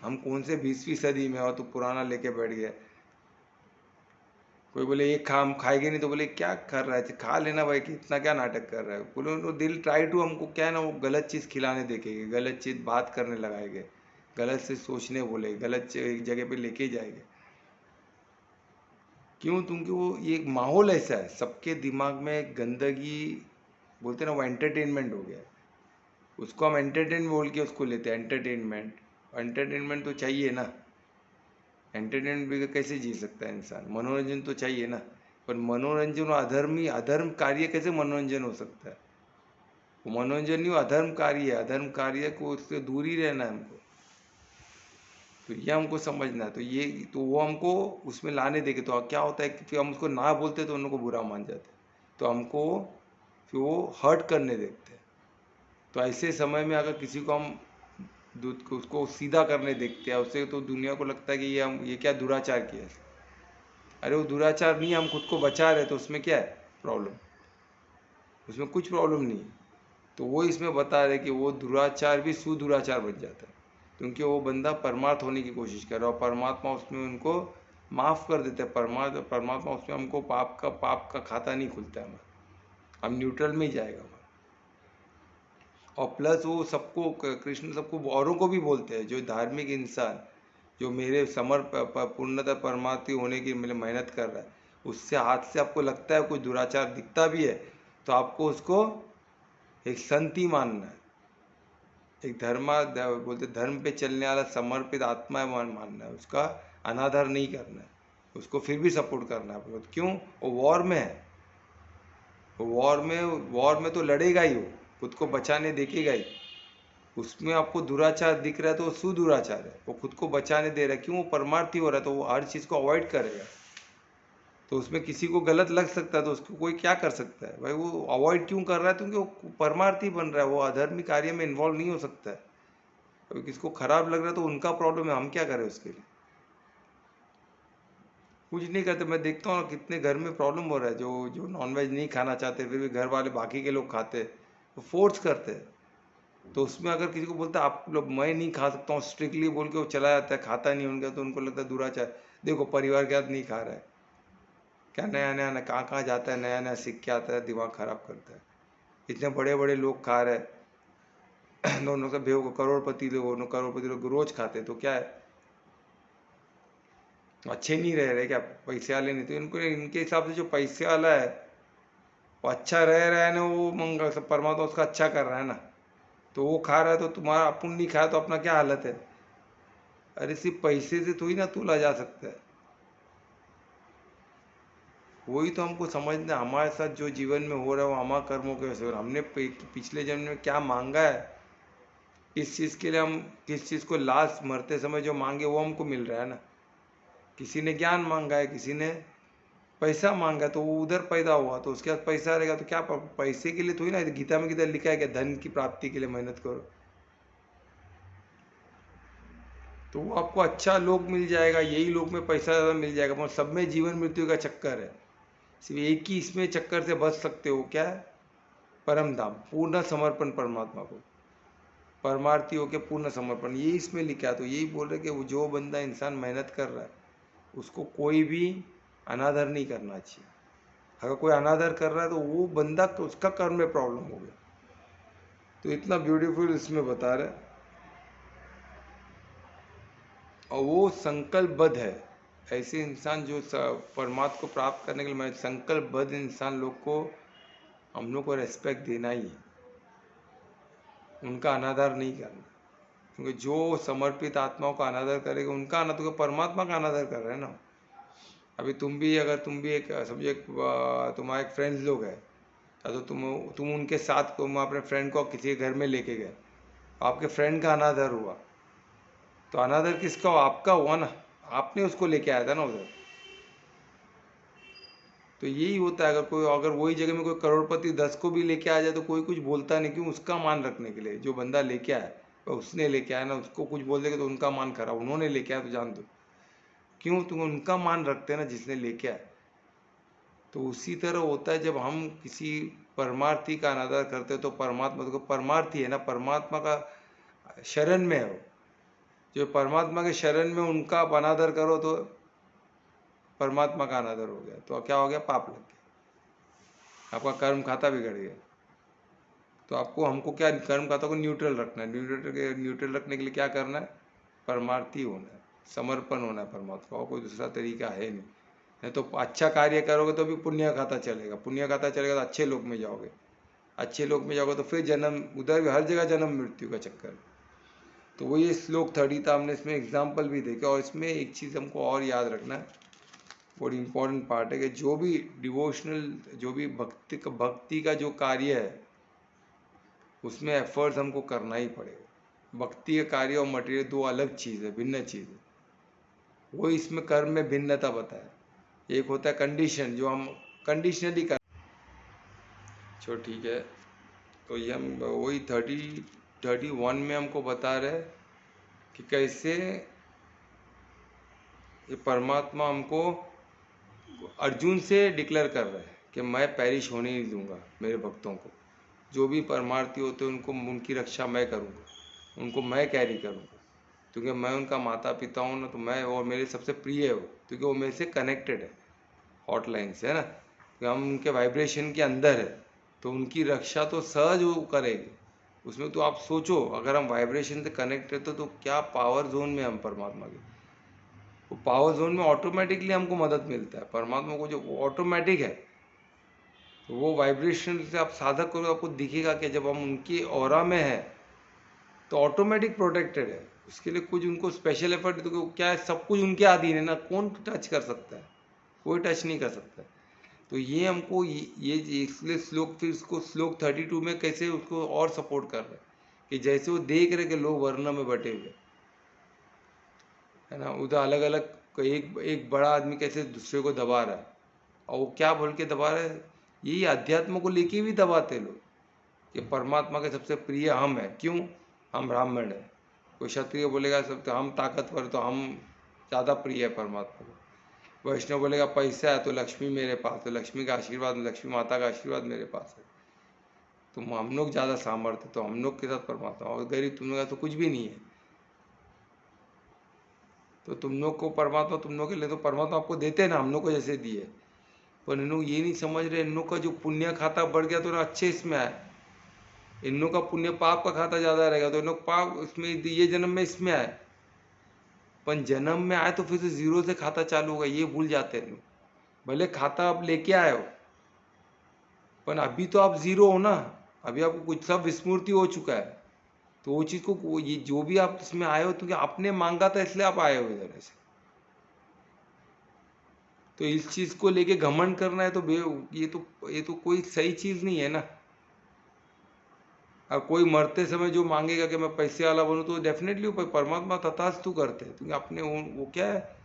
हम कौन से 20वीं सदी में, और तू पुराना लेके बैठ गया। कोई बोले ये खा, हम खाएंगे नहीं, तो बोले क्या कर रहा है, खा लेना भाई, कि इतना क्या नाटक कर रहा है। बोले उनको दिल ट्राई टू, हमको क्या है ना, वो गलत चीज़ खिलाने देखेंगे, गलत चीज़ बात करने लगाएंगे, गलत से सोचने बोले, गलत एक जगह पे लेके जाएंगे। क्यों? क्योंकि वो ये एक माहौल ऐसा है, सबके दिमाग में गंदगी, बोलते ना वो एंटरटेनमेंट हो गया है। उसको हम एंटरटेन बोल के उसको लेते हैं, एंटरटेनमेंट। एंटरटेनमेंट तो चाहिए ना, एंटरटेनमेंट भी कैसे जी सकता है इंसान, मनोरंजन तो चाहिए ना। पर मनोरंजन और अधर्मी, अधर्म कार्य कैसे मनोरंजन हो सकता है? वो मनोरंजन नहीं, वो अधर्म कार्य है, अधर्म कार्य को उससे दूर ही रहना है हमको। तो ये हमको समझना है। तो ये तो वो हमको उसमें लाने देंगे, तो क्या होता है कि फिर हम उसको ना बोलते तो उनको बुरा मान जाते, तो हमको फिर वो हर्ट करने देखते हैं। तो ऐसे समय में अगर किसी को हम दूध को उसको सीधा करने देखते हैं उससे, तो दुनिया को लगता है कि ये क्या दुराचार किया है। अरे वो दुराचार नहीं, हम खुद को बचा रहे, तो उसमें क्या है प्रॉब्लम? उसमें कुछ प्रॉब्लम नहीं है। तो वो इसमें बता रहे कि वो दुराचार भी सुदुराचार बन जाता है, क्योंकि वो बंदा परमार्थ होने की कोशिश कर रहा है और परमात्मा उसमें उनको माफ़ कर देते हैं। परमात्मा उसमें हमको पाप का खाता नहीं खुलता है हमारा, हम न्यूट्रल में ही जाएगा हमारा। और प्लस वो सबको, कृष्ण सबको औरों को भी बोलते हैं, जो धार्मिक इंसान जो मेरे पूर्णतः परमार्थी होने की मेरे मेहनत कर रहा है, उससे हाथ से आपको लगता है कोई दुराचार दिखता भी है, तो आपको उसको एक संत ही मानना है, एक बोलते धर्म पे चलने वाला समर्पित आत्मा है मानना है, उसका अनादर नहीं करना है, उसको फिर भी सपोर्ट करना है। क्यों? वो वॉर में है, वॉर में तो लड़ेगा ही, वो खुद को बचाने देखेगा ही। उसमें आपको दुराचार दिख रहा है तो वो सुदुराचार है, वो खुद को बचाने दे रहा है। क्यों? वो परमार्थी हो रहा है, तो वो हर चीज़ को अवॉइड करेगा। तो उसमें किसी को गलत लग सकता है, तो उसको कोई क्या कर सकता है भाई? वो अवॉइड क्यों कर रहा है? क्योंकि वो परमार्थी बन रहा है, वो अधर्मी कार्य में इन्वॉल्व नहीं हो सकता है। अभी किसको खराब लग रहा है तो उनका प्रॉब्लम है, हम क्या करें उसके लिए? कुछ नहीं करते। मैं देखता हूँ कितने घर में प्रॉब्लम हो रहा है, जो जो नॉनवेज नहीं खाना चाहते, फिर भी घर वाले बाकी के लोग खाते, तो फोर्स करते हैं। तो उसमें अगर किसी को बोलता है आप लोग, मैं नहीं खा सकता हूँ, स्ट्रिक्टली बोल के वो चला जाता है, खाता नहीं उनका, तो उनको लगता है दुराचार। देखो परिवार के साथ नहीं खा रहा है, क्या नया नया कहाँ कहाँ जाता है, नया नया सीख के आता है, दिमाग खराब करता है। इतने बड़े बड़े लोग खा रहे हैं, दोनों का भेव, करोड़पति लोग रोज खाते हैं, तो क्या है, अच्छे नहीं रह रहे क्या? पैसे वाले नहीं, तो इनको इनके हिसाब से जो पैसे वाला है वो अच्छा रह रहा है ना, वो मंगल सब परमात्मा उसका अच्छा कर रहा है ना, तो वो खा रहा है, तो तुम्हारा अपन नहीं खाया तो अपना क्या हालत है? अरे सिर्फ पैसे से थोड़ी ना तोला जा सकता है। वही तो हमको समझना, हमारे साथ जो जीवन में हो रहा है वो हमारा कर्मों के वजह से हो रहा है। हमने पिछले जन्म में क्या मांगा है, इस चीज़ के लिए हम किस चीज़ को लास्ट मरते समय जो मांगे वो हमको मिल रहा है ना। किसी ने ज्ञान मांगा है, किसी ने पैसा मांगा, तो वो उधर पैदा हुआ, तो उसके पास पैसा रहेगा, तो क्या पैसे के लिए थोड़ी ना, गीता में किधर लिखा है कि धन की प्राप्ति के लिए मेहनत करो? तो वो आपको अच्छा लोग मिल जाएगा, यही लोग में पैसा ज़्यादा मिल जाएगा, मगर सब में जीवन मृत्यु का चक्कर है। सिर्फ एक ही इसमें चक्कर से बच सकते हो, क्या है? परम धाम, पूर्ण समर्पण परमात्मा को, परमार्थी होकर पूर्ण समर्पण, ये इसमें लिखा है। तो यही बोल रहे कि वो जो बंदा इंसान मेहनत कर रहा है उसको कोई भी अनादर नहीं करना चाहिए। अगर कोई अनादर कर रहा है तो वो बंदा, उसका कर्म में प्रॉब्लम हो गया। तो इतना ब्यूटीफुल इसमें बता रहे, और वो संकल्पबद्ध है। ऐसे इंसान जो परमात्मा को प्राप्त करने के लिए, मैं संकल्पबद्ध इंसान लोग को हम लोग को रेस्पेक्ट देना ही है, उनका अनादर नहीं करना। क्योंकि जो समर्पित आत्माओं का अनादर करेगा, उनका अनादर, तो परमात्मा का अनादर कर रहे हैं ना। अभी तुम भी, अगर तुम भी एक समझो, एक तुम्हारे एक फ्रेंड्स लोग हैं, तो तुम उनके साथ, तुम अपने फ्रेंड को किसी के घर में लेके गए, आपके फ्रेंड का अनादर हुआ, तो अनादर किसका हुआ? आपका हुआ ना, आपने उसको लेके आया था ना उधर। तो यही होता है, अगर वही जगह में कोई करोड़पति 10 को भी लेके आ जाए तो कोई कुछ बोलता नहीं। क्यों? उसका मान रखने के लिए, जो बंदा लेके आया, उसने लेके आया ना, उसको कुछ बोल देगा तो उनका मान खराब, उन्होंने लेके आया तो जान दो। क्यों? तुम उनका मान रखते हैं ना जिसने लेके आया। तो उसी तरह होता है, जब हम किसी परमार्थी का अनादर करते हैं तो परमात्मा, तो परमार्थी है ना, परमात्मा का शरण में हो, जो परमात्मा के शरण में, उनका आप अनादर करो तो परमात्मा का अनादर हो गया तो क्या हो गया, पाप लग गया, आपका कर्म खाता बिगड़ गया। तो आपको हमको क्या कर्म खाता को न्यूट्रल रखना है। न्यूट्रल रखने के लिए क्या करना है, परमार्थी होना है, समर्पण होना है परमात्मा को, कोई दूसरा तरीका है नहीं तो अच्छा कार्य करोगे तो भी पुण्य खाता चलेगा, पुण्य खाता चलेगा तो अच्छे लोक में जाओगे, अच्छे लोक में जाओगे तो फिर जन्म, उधर भी हर जगह जन्म मृत्यु का चक्कर। तो वो ये श्लोक 30 था, हमने इसमें एग्जाम्पल भी देखे। और इसमें एक चीज़ हमको और याद रखना है, बहुत इम्पोर्टेंट पार्ट है कि जो भी डिवोशनल, जो भी भक्ति का जो कार्य है उसमें एफर्ट्स हमको करना ही पड़ेगा। भक्ति का कार्य और मटेरियल दो अलग चीज़ है, भिन्न चीज़ है। वो इसमें कर्म में भिन्नता बताया। एक होता है कंडीशन, जो हम कंडीशनली कर, चलो ठीक है। तो ये हम वही 31 में हमको बता रहे कि कैसे ये परमात्मा हमको अर्जुन से डिक्लेयर कर रहा है कि मैं पेरिश होने नहीं दूंगा मेरे भक्तों को। जो भी परमार्थी होते हैं उनको, उनकी रक्षा मैं करूँगा, उनको मैं कैरी करूँगा, क्योंकि मैं उनका माता पिता हूँ ना। तो मैं, और मेरे सबसे प्रिय है वो, क्योंकि वो मेरे से कनेक्टेड है हॉटलाइन से, है ना, कि हम उनके वाइब्रेशन के अंदर है, तो उनकी रक्षा तो सहज वो करेगी। उसमें तो आप सोचो, अगर हम वाइब्रेशन से कनेक्ट रहते तो क्या पावर जोन में हम परमात्मा के, वो पावर जोन में ऑटोमेटिकली हमको मदद मिलता है। परमात्मा को जो ऑटोमेटिक है, तो वो वाइब्रेशन से आप साधक करो, आपको दिखेगा कि जब हम उनकी ऑरा में है तो ऑटोमेटिक प्रोटेक्टेड है। उसके लिए कुछ उनको स्पेशल एफर्ट, तो क्या है, सब कुछ उनके अधीन है ना, कौन टच कर सकता है, कोई टच नहीं कर सकता। तो ये हमको ये इसलिए श्लोक, फिर इसको श्लोक 32 में कैसे उसको और सपोर्ट कर रहे हैं कि जैसे वो देख रहे कि लोग वर्ण में बटे हुए, है ना, उधर अलग अलग, एक बड़ा आदमी कैसे दूसरे को दबा रहा है, और वो क्या बोल के दबा रहा है, यही अध्यात्म को लेके भी दबाते लोग कि परमात्मा के सबसे प्रिय हम हैं। क्यों, हम ब्राह्मण हैं। कोई क्षत्रिय बोलेगा सब तो हम ताकतवर, तो हम ज़्यादा प्रिय है परमात्मा को। वैष्णव बोलेगा पैसा है तो लक्ष्मी मेरे पास, तो लक्ष्मी का आशीर्वाद, लक्ष्मी माता का आशीर्वाद मेरे पास है, तो हम लोग ज़्यादा सामर्थ्य, तो हम लोग के साथ परमात्मा। और गरीब तुम लोग का तो कुछ भी नहीं है, तो तुम लोग को परमात्मा, तुम लोग के लिए तो परमात्मा आपको देते हैं ना, हम लोग को जैसे दिए। पर इन लोग ये नहीं समझ रहे, इन लोग का जो पुण्य खाता बढ़ गया तो अच्छे इसमें आए, इन लोग का पुण्य पाप का खाता ज़्यादा रहेगा, तो इन लोग पाप इसमें ये जन्म में इसमें आए, पर जन्म में आए तो फिर से जीरो से खाता चालू होगा, ये भूल जाते हैं लोग। भले खाता आप लेके आए हो, पर अभी तो आप जीरो हो ना, अभी आपको कुछ सब विस्मृति हो चुका है। तो वो चीज़ को, ये जो भी आप इसमें आए हो, क्योंकि आपने मांगा था इसलिए आप आए हो इधर से। तो इस चीज़ को लेके घमंड करना है तो ये तो कोई सही चीज़ नहीं है ना। और कोई मरते समय जो मांगेगा कि मैं पैसे वाला बनूं, तो डेफिनेटली वो परमात्मा तथास्तु करते हैं, क्योंकि अपने वो क्या है,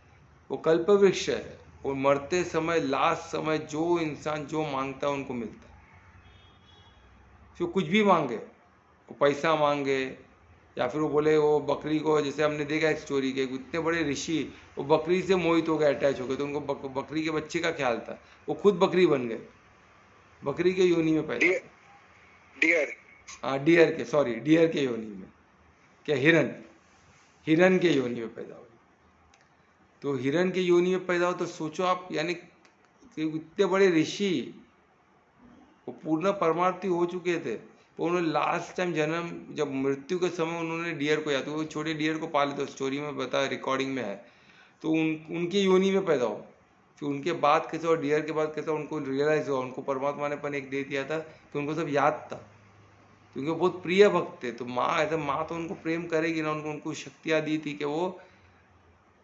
वो कल्प वृक्ष है। वो मरते समय, लास्ट समय जो इंसान जो मांगता है उनको मिलता है। जो कुछ भी मांगे, वो पैसा मांगे, या फिर वो बोले वो बकरी को, जैसे हमने देखा एक स्टोरी के, इतने बड़े ऋषि वो बकरी से मोहित हो गए, अटैच हो गए, तो उनको बकरी के बच्चे का ख्याल था, वो खुद बकरी बन गए, बकरी के योनि में पैदा, डियर, हाँ डियर के योनि में, क्या हिरन के योनि में पैदा हो। तो हिरन के योनि में पैदा हो, तो सोचो आप, यानी इतने बड़े ऋषि, वो पूर्ण परमार्थी हो चुके थे, तो उन्होंने लास्ट टाइम जन्म, जब मृत्यु के समय उन्होंने डियर को, या तो वो छोटे डियर को पाले, तो स्टोरी में बताया, रिकॉर्डिंग में है, तो उनकी योनि में पैदा हो। फिर उनके बाद कैसे, और डियर के बाद कैसे उनको रियलाइज हुआ, उनको परमात्मा ने अपन एक दे दिया था, तो उनको सब याद था, क्योंकि वो बहुत प्रिय भक्त थे। तो माँ, ऐसे माँ तो उनको प्रेम करेगी ना, उनको शक्तियाँ दी थी कि वो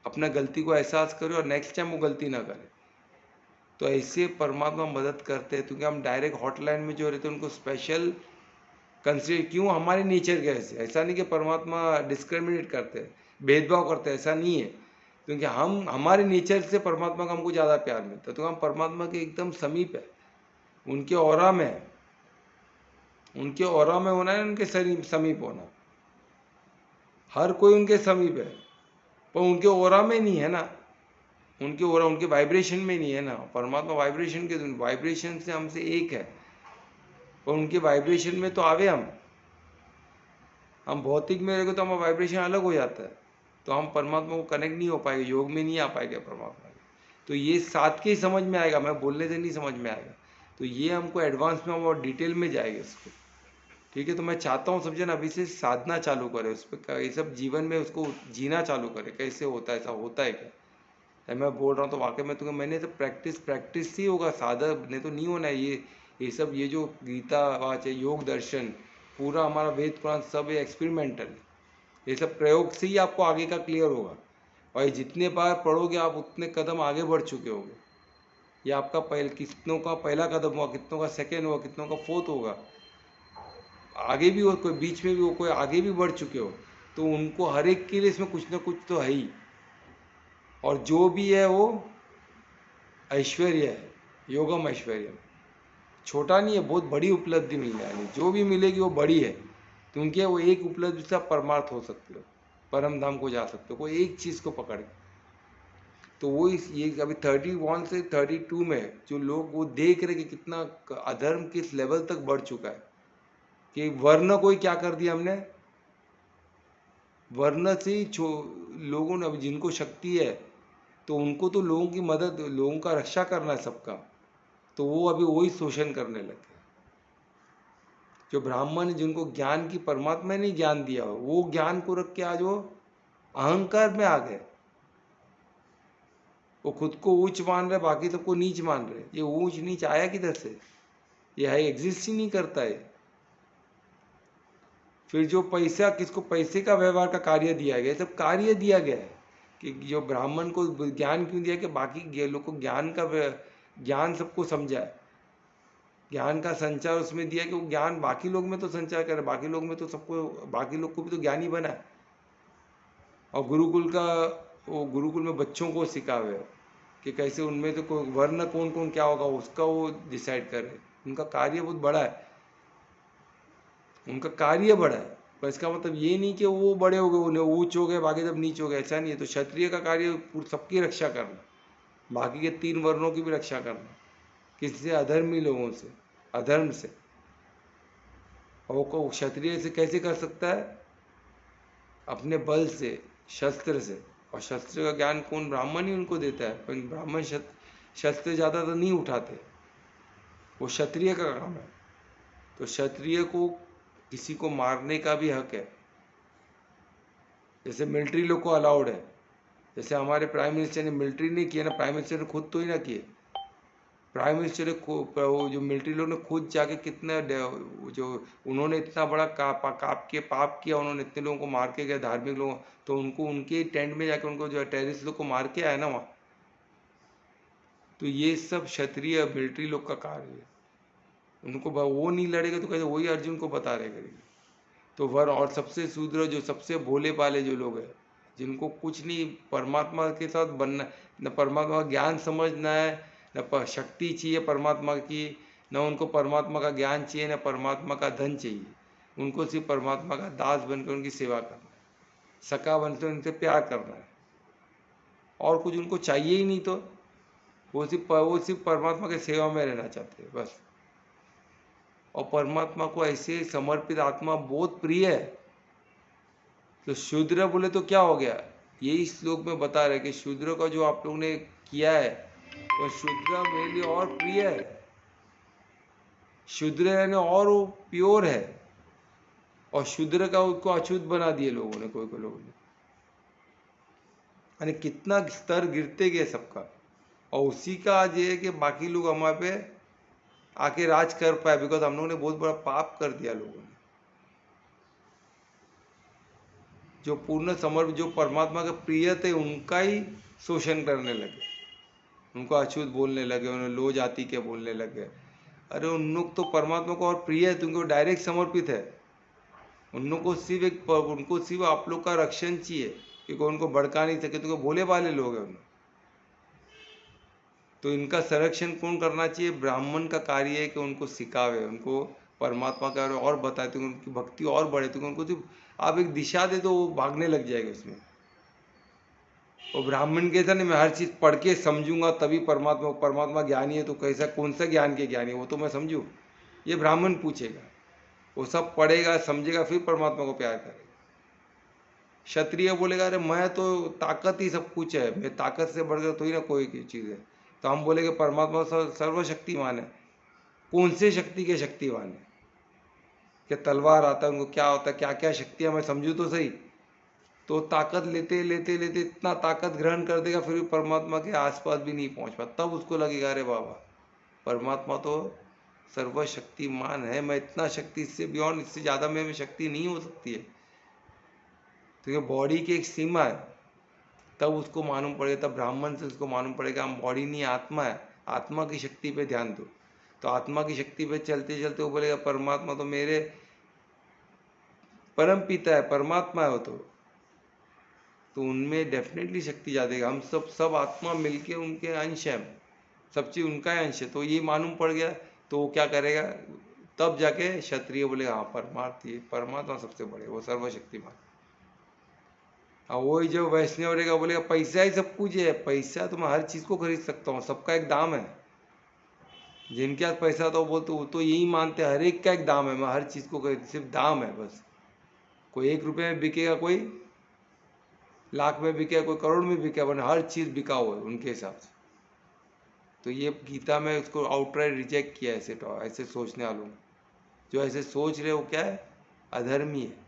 अपना गलती को एहसास करे और नेक्स्ट टाइम वो गलती ना करे। तो ऐसे परमात्मा मदद करते हैं, क्योंकि हम डायरेक्ट हॉटलाइन में जो रहते हैं उनको स्पेशल कंसिडर, क्यों, हमारे नेचर के ऐसा नहीं कि परमात्मा डिस्क्रिमिनेट करते हैं, भेदभाव करते हैं, ऐसा नहीं है, क्योंकि हम, हमारे नेचर से परमात्मा का हमको ज़्यादा प्यार मिलता है, तो हम परमात्मा के एकदम समीप है, उनके ऑरा में है। उनके ऑरा में होना है, उनके समीप होना, हर कोई उनके समीप है, पर उनके ऑरा में नहीं है ना, उनके ऑरा, उनके वाइब्रेशन में नहीं है ना। परमात्मा वाइब्रेशन के, वाइब्रेशन से हमसे एक है, पर उनके वाइब्रेशन में तो आवे हम भौतिक में रहेंगे तो हमारा वाइब्रेशन अलग हो जाता है, तो हम परमात्मा को कनेक्ट नहीं हो पाएंगे, योग में नहीं आ पाएंगे परमात्मा के। तो ये साथ के ही समझ में आएगा, मैं बोलने से नहीं समझ में आएगा। तो ये हमको एडवांस में हम और डिटेल में जाएंगे इसको, ठीक है। तो मैं चाहता हूँ सब जन अभी से साधना चालू करे, उस पर ये सब जीवन में उसको जीना चालू करे, कैसे होता है, ऐसा होता है क्या। मैं बोल रहा हूँ तो वाकई में तुम्हें, मैंने तो प्रैक्टिस ही होगा, साधक ने तो नहीं होना है। ये सब ये जो गीता वाच है, योग दर्शन, पूरा हमारा वेद पुराण सब ये एक्सपेरिमेंटल, ये सब प्रयोग से ही आपको आगे का क्लियर होगा। और ये जितने बार पढ़ोगे आप उतने कदम आगे बढ़ चुके होगे। ये आपका कितनों का पहला कदम हुआ, कितनों का सेकेंड हुआ, कितनों का फोर्थ होगा, आगे भी हो, कोई बीच में भी हो, कोई आगे भी बढ़ चुके हो। तो उनको हर एक के लिए इसमें कुछ ना कुछ तो है ही। और जो भी है वो ऐश्वर्य है, योगम ऐश्वर्य, छोटा नहीं है, बहुत बड़ी उपलब्धि मिलने वाली, जो भी मिलेगी वो बड़ी है। क्योंकि वो एक उपलब्धि से आप परमार्थ हो सकते हो, परम धाम को जा सकते हो, कोई एक चीज़ को पकड़ के। तो वो ये अभी 31 से 32 में जो लोग वो देख रहे कि कितना अधर्म किस लेवल तक बढ़ चुका है, कि वर्ण को ही क्या कर दिया हमने, वर्ण से ही लोगों ने, अभी जिनको शक्ति है तो उनको तो लोगों की मदद, लोगों का रक्षा करना है सबका, तो वो अभी वही शोषण करने लगे। जो ब्राह्मण है, जिनको ज्ञान की परमात्मा ने ज्ञान दिया हो, वो ज्ञान को रख के आज वो अहंकार में आ गए। वो खुद को ऊंच मान रहे, बाकी सबको नीच मान रहे। ये ऊंच नीच आया किधर से, ये है एग्जिस्ट ही नहीं करता है। फिर जो पैसा, किसको पैसे का व्यवहार का कार्य दिया गया, सब कार्य दिया गया है कि जो ब्राह्मण को ज्ञान क्यों दिया कि बाकी लोग को ज्ञान सबको समझाए, ज्ञान का संचार उसमें दिया कि वो ज्ञान बाकी लोग में तो संचार करे, बाकी लोग में तो सबको, बाकी लोग को भी तो ज्ञानी बनाए। और गुरुकुल का, वो गुरुकुल में बच्चों को सिखावे कि कैसे उनमें तो कोई वर्ण कौन कौन क्या होगा उसका वो डिसाइड करे। उनका कार्य बहुत बड़ा है, उनका कार्य बड़ा है। पर इसका मतलब ये नहीं कि वो बड़े हो गए, उन्हें ऊंच हो गए, बाकी सब नीच हो गए, ऐसा नहीं है। तो क्षत्रिय का कार्य सबकी रक्षा करना, बाकी के 3 वर्णों की भी रक्षा करना, किसी से अधर्मी लोगों से, अधर्म से। और वो क्षत्रिय से कैसे कर सकता है, अपने बल से, शस्त्र से। और शस्त्र का ज्ञान कौन, ब्राह्मण ही उनको देता है। पर ब्राह्मण शस्त्र ज़्यादा तो नहीं उठाते, वो क्षत्रिय का काम है। तो क्षत्रिय को किसी को मारने का भी हक है, जैसे मिलिट्री लोग को अलाउड है। जैसे हमारे प्राइम मिनिस्टर ने मिलिट्री नहीं किया ना, प्राइम मिनिस्टर ने खुद तो ही ना किए। प्राइम मिनिस्टर ने जो मिलिट्री लोग ने खुद जाके कितना जो उन्होंने इतना बड़ा पाप किया, उन्होंने इतने लोगों को मार के गए, धार्मिक लोगों, तो उनको उनके टेंट में जाके उनको जो टेररिस्ट लोग को मार के आया ना वहाँ। तो ये सब क्षत्रिय मिलिट्री लोग का कार्य है। उनको वो नहीं लड़ेगा तो कैसे, वही अर्जुन को बता रहे करेंगे। तो वर और सबसे शूद्र, जो सबसे भोले पाले जो लोग हैं, जिनको कुछ नहीं परमात्मा के साथ बनना, न परमात्मा का ज्ञान समझना है, न शक्ति चाहिए परमात्मा की, न उनको परमात्मा का ज्ञान चाहिए, न परमात्मा का धन चाहिए। उनको सिर्फ परमात्मा का दास बनकर उनकी सेवा करना है, सखा बनकर उनसे प्यार करना है, और कुछ उनको चाहिए ही नहीं। तो वो सिर्फ परमात्मा की सेवा में रहना चाहते हैं बस। और परमात्मा को ऐसे समर्पित आत्मा बहुत प्रिय है। तो शूद्र बोले तो क्या हो गया, यही श्लोक में बता रहे कि शूद्र का जो आप लोग ने किया है, वो शूद्र मेरे लिए और प्रिय है। शूद्र यानी और वो प्योर है, और शूद्र का उसको अछूत बना दिए लोगों ने, कोई लोगों ने। यानी कितना स्तर गिरते गए सबका। और उसी का आज ये है कि बाकी लोग हमारे पे आके राज कर पाए, बिकॉज हम लोगों ने बहुत बड़ा पाप कर दिया लोगों ने। जो पूर्ण समर्पित, जो परमात्मा के प्रिय थे, उनका ही शोषण करने लगे, उनको अछूत बोलने लगे, उन्हें लो जाति के बोलने लगे। अरे उन लोग तो परमात्मा को और प्रिय है, तुमको डायरेक्ट समर्पित है। उन लोग को सिर्फ उनको सिर्फ आप लोग का रक्षण चाहिए, क्योंकि उनको भड़का नहीं सके, तो भोले भाले लोग हैं उन। तो इनका संरक्षण कौन करना चाहिए, ब्राह्मण का कार्य है कि उनको सिखावे, उनको परमात्मा का और बताए, तो उनकी भक्ति और बढ़े। तो उनको सिर्फ आप एक दिशा दे दो, वो भागने लग जाएगा उसमें। वो ब्राह्मण कैसा नहीं, मैं हर चीज़ पढ़ के समझूंगा तभी परमात्मा ज्ञानी है, तो कैसा, कौन सा ज्ञान के ज्ञानी है वो तो मैं समझूँ, ये ब्राह्मण पूछेगा। वो सब पढ़ेगा समझेगा फिर परमात्मा को प्यार करेगा। क्षत्रिय बोलेगा अरे मैं तो ताकत ही सब कुछ है, मैं ताकत से बढ़कर थोड़ी ना कोई चीज़ है। तो हम बोलेंगे परमात्मा सर्वशक्तिमान है। कौन से शक्ति के शक्तिमान है? क्या तलवार आता है उनको, क्या होता है, क्या क्या शक्तियाँ मैं समझूँ तो सही। तो ताकत लेते लेते लेते इतना ताकत ग्रहण कर देगा, फिर भी परमात्मा के आसपास भी नहीं पहुंच पाता। तब उसको लगेगा अरे बाबा परमात्मा तो सर्वशक्तिमान है, मैं इतना शक्ति, इससे बियॉन्ड, इससे ज़्यादा में शक्ति नहीं हो सकती है। तो ये बॉडी की एक सीमा है, तब उसको मालूम पड़ेगा, तब ब्राह्मण से उसको मालूम पड़ेगा हम बॉडी नहीं आत्मा है, आत्मा की शक्ति पे ध्यान दो। तो आत्मा की शक्ति पे चलते चलते वो बोलेगा परमात्मा तो मेरे परम पिता है, परमात्मा है वो तो उनमें डेफिनेटली शक्ति ज़्यादा। हम सब आत्मा मिलके उनके अंश हैं, सब चीज़ उनका ही अंश है। तो ये मालूम पड़ गया तो वो क्या करेगा, तब जाके क्षत्रिय बोलेगा हाँ परमात्मा सबसे बड़े, वो सर्वशक्तिमान। और वही जो वैष्णव रहेगा बोलेगा पैसा ही सब कुछ है, पैसा तो मैं हर चीज़ को खरीद सकता हूँ, सबका एक दाम है। जिनके पास पैसा था वो बोलते वो तो यही मानते हैं हर एक का एक दाम है, मैं हर चीज़ को खरीद, सिर्फ दाम है बस। कोई 1 रुपये में बिकेगा, कोई लाख में बिकेगा, कोई करोड़ में बिकेगा, वरना हर चीज़ बिका हुआ है उनके हिसाब से। तो ये गीता में उसको आउटराइट रिजेक्ट किया ऐसे ऐसे सोचने वालों। जो ऐसे सोच रहे वो क्या है, अधर्मी है,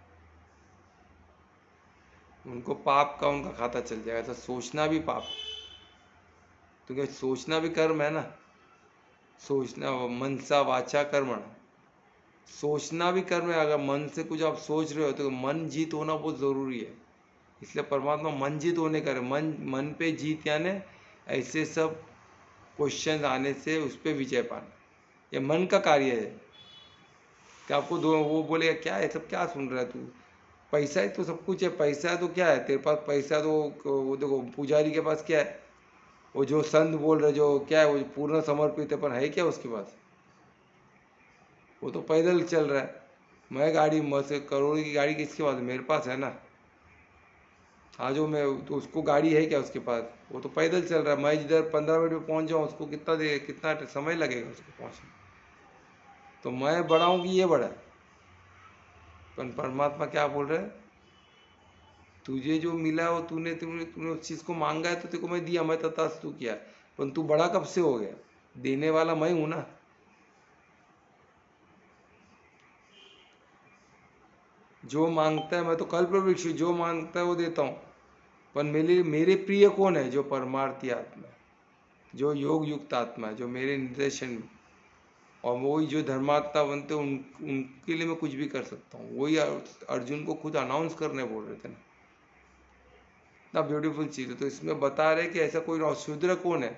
उनको पाप का उनका खाता चल जाएगा। ऐसा सोचना भी पाप, तो क्या सोचना भी कर्म है ना, सोचना मनसा वाचा कर्मण, सोचना भी कर्म है। अगर मन से कुछ आप सोच रहे हो तो मन जीत होना बहुत ज़रूरी है। इसलिए परमात्मा मन जीत होने करे, मन पे जीत, यानी ऐसे सब क्वेश्चन आने से उस पर विजय पाना, ये मन का कार्य है। कि आपको दो वो बोलेगा क्या है सब, क्या सुन रहा है तू, पैसा ही तो सब कुछ है, पैसा है तो क्या है तेरे पास, पैसा तो वो देखो पुजारी के पास क्या है, वो जो संत बोल रहे जो क्या है, वो पूर्ण समर्पित है, पर है क्या उसके पास, वो तो पैदल चल रहा है। मैं गाड़ी से करोड़ की गाड़ी किसके पास है, मेरे पास है ना। हाँ जो मैं तो उसको गाड़ी है क्या उसके पास, वो तो पैदल चल रहा है। मैं जिधर 15 मिनट में पहुंच जाऊँ उसको कितना समय लगेगा उसको पहुंचने। तो मैं बड़ा हूँ कि ये बड़ा है। पर परमात्मा क्या बोल रहे हैं, तुझे जो मिला वो तूने तूने तूने उस चीज़ को मांगा है तो तेरे को मैं दिया, मैं तथास्तु किया। पर तू बड़ा कब से हो गया, देने वाला मैं हूं ना। जो मांगता है, मैं तो कल्पवृक्ष, जो मांगता है वो देता हूँ। पर मेरे मेरे प्रिय कौन है, जो परमार्थी आत्मा है, जो योग युक्त आत्मा है, जो मेरे निर्देशन में, और वही जो धर्मात्मा बनते हैं उनके लिए मैं कुछ भी कर सकता हूँ। वही अर्जुन को खुद अनाउंस करने बोल रहे थे ना, इतना ब्यूटीफुल चीज़ है। तो इसमें बता रहे कि ऐसा कोई शूद्र कौन है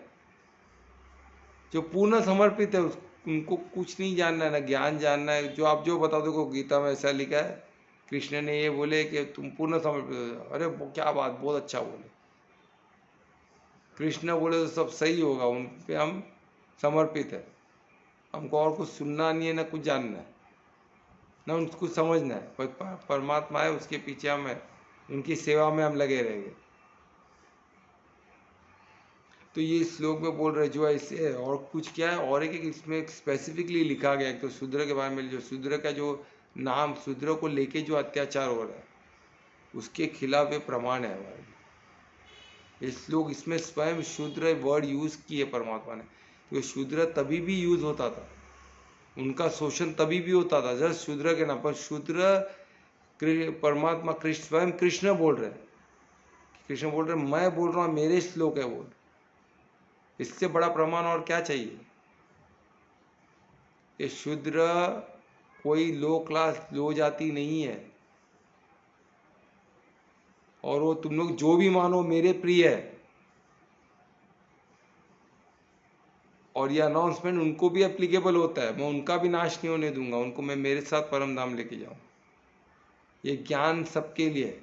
जो पूर्ण समर्पित है, उनको कुछ नहीं जानना है, ना ज्ञान जानना है। जो आप जो बताओ, देखो गीता में ऐसा लिखा है, कृष्ण ने ये बोले कि तुम पूर्ण समर्पित हो। अरे क्या बात, बहुत अच्छा बोले। कृष्ण बोले तो सब सही होगा, उन पे हम समर्पित है। हमको और कुछ सुनना नहीं है, ना कुछ जानना है, ना उनको समझना है। परमात्मा है, उसके पीछे हम है, उनकी सेवा में हम लगे रहेंगे। तो ये श्लोक में बोल रहे जो ऐसे है। और कुछ क्या है, और एक इसमें स्पेसिफिकली लिखा गया है तो शूद्र के बारे में, जो शूद्र का जो नाम, शूद्र को लेके जो अत्याचार हो रहा है उसके खिलाफ ये प्रमाण है हमारे। ये श्लोक इसमें स्वयं शूद्र वर्ड यूज किए परमात्मा ने। तो शूद्र तभी भी यूज होता था, उनका शोषण तभी भी होता था जब शूद्र के नाम पर। शूद्र परमात्मा कृष्ण स्वयं कृष्ण बोल रहे, कृष्ण बोल रहे मैं बोल रहा हूँ, मेरे श्लोक है बोल। इससे बड़ा प्रमाण और क्या चाहिए। ये शूद्र कोई लो क्लास, लो जाति नहीं है। और वो तुम लोग जो भी मानो मेरे प्रिय है। और ये अनाउंसमेंट उनको भी एप्लीकेबल होता है, मैं उनका भी नाश नहीं होने दूंगा, उनको मैं मेरे साथ परम धाम लेके जाऊँ। ये ज्ञान सबके लिए है।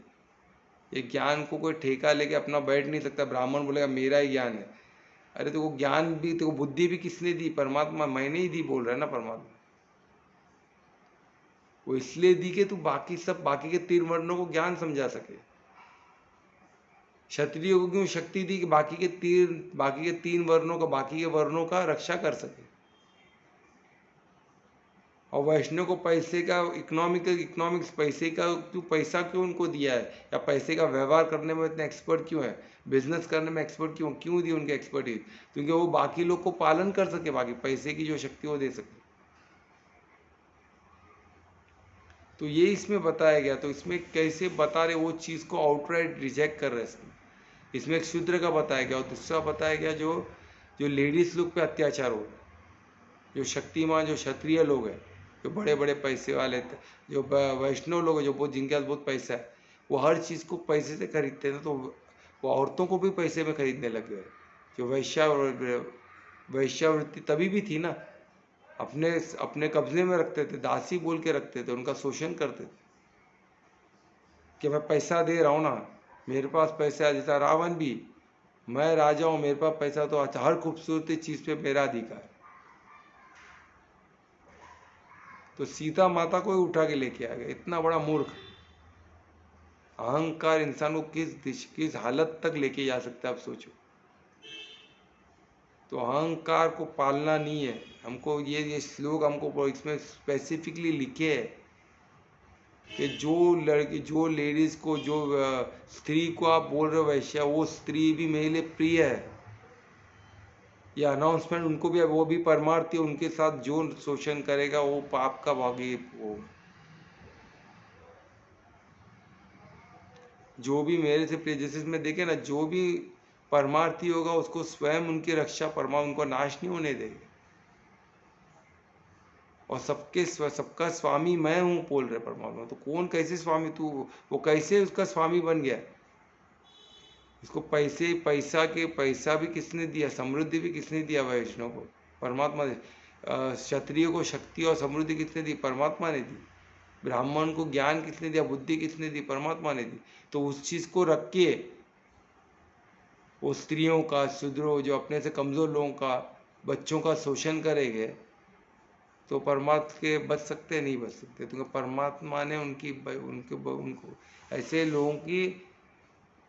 ये ज्ञान को कोई ठेका लेके अपना बैठ नहीं सकता। ब्राह्मण बोलेगा मेरा ही ज्ञान है, अरे तेको ज्ञान भी, तेको बुद्धि भी किसने दी, परमात्मा, मैंने ही दी बोल रहा है ना परमात्मा। वो इसलिए दी कि तू बाकी के 3 वर्णों को ज्ञान समझा सके। क्षत्रिय को क्यों शक्ति दी कि बाकी के 3 वर्णों का, बाकी के वर्णों का रक्षा कर सके। और वैष्णव को पैसे का इकोनॉमिक्स पैसे का क्यों, पैसा क्यों उनको दिया है, या पैसे का व्यवहार करने में इतने एक्सपर्ट क्यों है, बिजनेस करने में एक्सपर्ट क्यों दी उनके एक्सपर्टीज, क्योंकि वो बाकी लोग को पालन कर सके, बाकी पैसे की जो शक्ति वो दे सके। तो ये इसमें बताया गया। तो इसमें कैसे बता रहे, वो चीज़ को आउटराइट रिजेक्ट कर रहे हैं। इसमें एक शूद्र का बताया गया और दूसरा बताया गया जो जो लेडीज लोग पे अत्याचार हो रहा है, जो शक्तिमान जो क्षत्रिय लोग हैं, जो बड़े बड़े पैसे वाले, जो वैष्णव लोग हैं, जो बहुत जिनके पास बहुत पैसा है, वो हर चीज़ को पैसे से खरीदते हैं। तो वो औरतों को भी पैसे में खरीदने लग गए। जो वैश्यावृत्ति तभी भी थी ना, अपने अपने कब्जे में रखते थे, दासी बोल के रखते थे, उनका शोषण करते थे कि मैं पैसा दे रहा हूँ ना, मेरे पास पैसा है। जैसा रावण भी, मैं राजा हूँ, मेरे पास पैसा तो अच्छा, हर खूबसूरती चीज़ पे मेरा अधिकार। तो सीता माता को ही उठा के लेके आ गया। इतना बड़ा मूर्ख अहंकार इंसान को किस हालत तक लेके जा सकता है, आप सोचो। तो अहंकार को पालना नहीं है हमको। ये श्लोक हमको इसमें स्पेसिफिकली लिखे है कि जो लेडीज को, जो स्त्री को आप बोल रहे हो वैश्या, वो स्त्री भी मेरे लिए प्रिय है। ये अनाउंसमेंट उनको भी, वो भी परमार्थी, उनके साथ जो शोषण करेगा वो पाप का भागी हो। जो भी मेरे से प्रिय, जैसे इसमें देखे ना, जो भी परमार्थी होगा उसको स्वयं उनकी रक्षा परमात्मा उनको नाश नहीं होने देगा। और सबका स्वामी मैं हूँ बोल रहे परमात्मा। तो कौन कैसे स्वामी, तू वो कैसे उसका स्वामी बन गया? उसको पैसा भी किसने दिया, समृद्धि भी किसने दिया वैष्णव को? परमात्मा ने। क्षत्रिय को शक्ति और समृद्धि किसने दी? परमात्मा ने दी। ब्राह्मण को ज्ञान किसने दिया, बुद्धि किसने दी? परमात्मा ने दी। तो उस चीज को रख के वो स्त्रियों का, शूद्रों, जो अपने से कमजोर लोगों का, बच्चों का शोषण करेंगे, तो परमात्मा के बच सकते नहीं बच सकते। तो परमात्मा ने उनको ऐसे लोगों की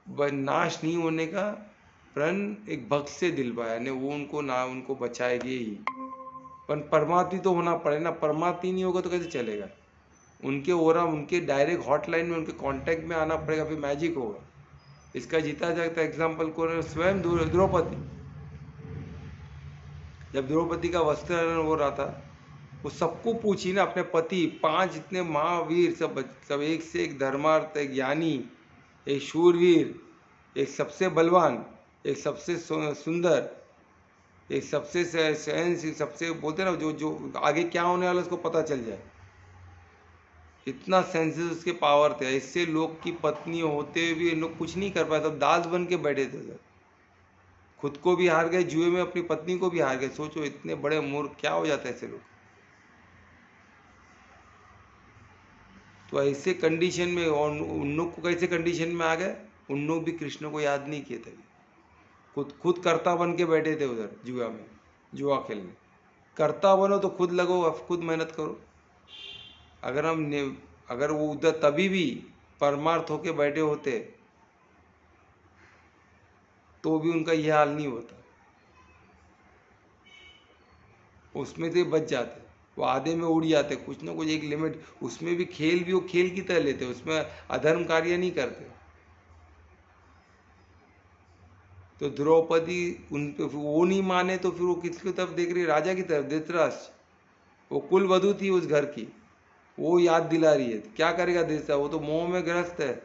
नाश नहीं होने का प्रण एक भक्त से दिलवाया ने, वो उनको बचाएगी ही। पर परमात्मा तो होना पड़े ना, परमात्मा नहीं होगा तो कैसे चलेगा? उनके ओरा, उनके डायरेक्ट हॉटलाइन में, उनके कांटेक्ट में आना पड़ेगा, फिर मैजिक होगा। इसका जीता जाता एग्जाम्पल कौन? स्वयं द्रौपदी। जब द्रौपदी का वस्त्रहरण हो रहा था, वो सबको पूछी ना, अपने पति, 5 इतने महावीर, सब एक से एक धर्मार्थ, एक ज्ञानी, एक शूरवीर, एक सबसे बलवान, एक सबसे सुंदर, एक सबसे सहनशील, सबसे बोलते ना जो आगे क्या होने वाला उसको पता चल जाए, इतना सेंसेस उसके पावर थे। ऐसे लोग की पत्नी होते हुए भी इन लोग कुछ नहीं कर पाए, तब दास बन के बैठे थे सर। खुद को भी हार गए जुए में, अपनी पत्नी को भी हार गए। सोचो इतने बड़े मूर्ख क्या हो जाता है ऐसे लोग। तो ऐसे कंडीशन में, और उन लोग को कैसे कंडीशन में आ गए? उन लोग भी कृष्ण को याद नहीं किए थे, खुद कर्ता बन के बैठे थे उधर जुआ में, जुआ खेलने। कर्ता बनो तो खुद लगो, अब खुद मेहनत करो। अगर वो उधर तभी भी परमार्थ होके बैठे होते तो भी उनका यह हाल नहीं होता, उसमें से बच जाते, वो आधे में उड़ जाते। कुछ ना कुछ एक लिमिट, उसमें भी खेल भी वो खेल की तरह लेते, उसमें अधर्म कार्य नहीं करते। तो द्रौपदी उन पे वो नहीं माने तो फिर वो किसकी तरफ देख रही? राजा की तरफ, धृतराष्ट्र। वो कुल वधु थी उस घर की, वो याद दिला रही है। क्या करेगा धृतराष्ट्र? वो तो मोह में ग्रस्त है,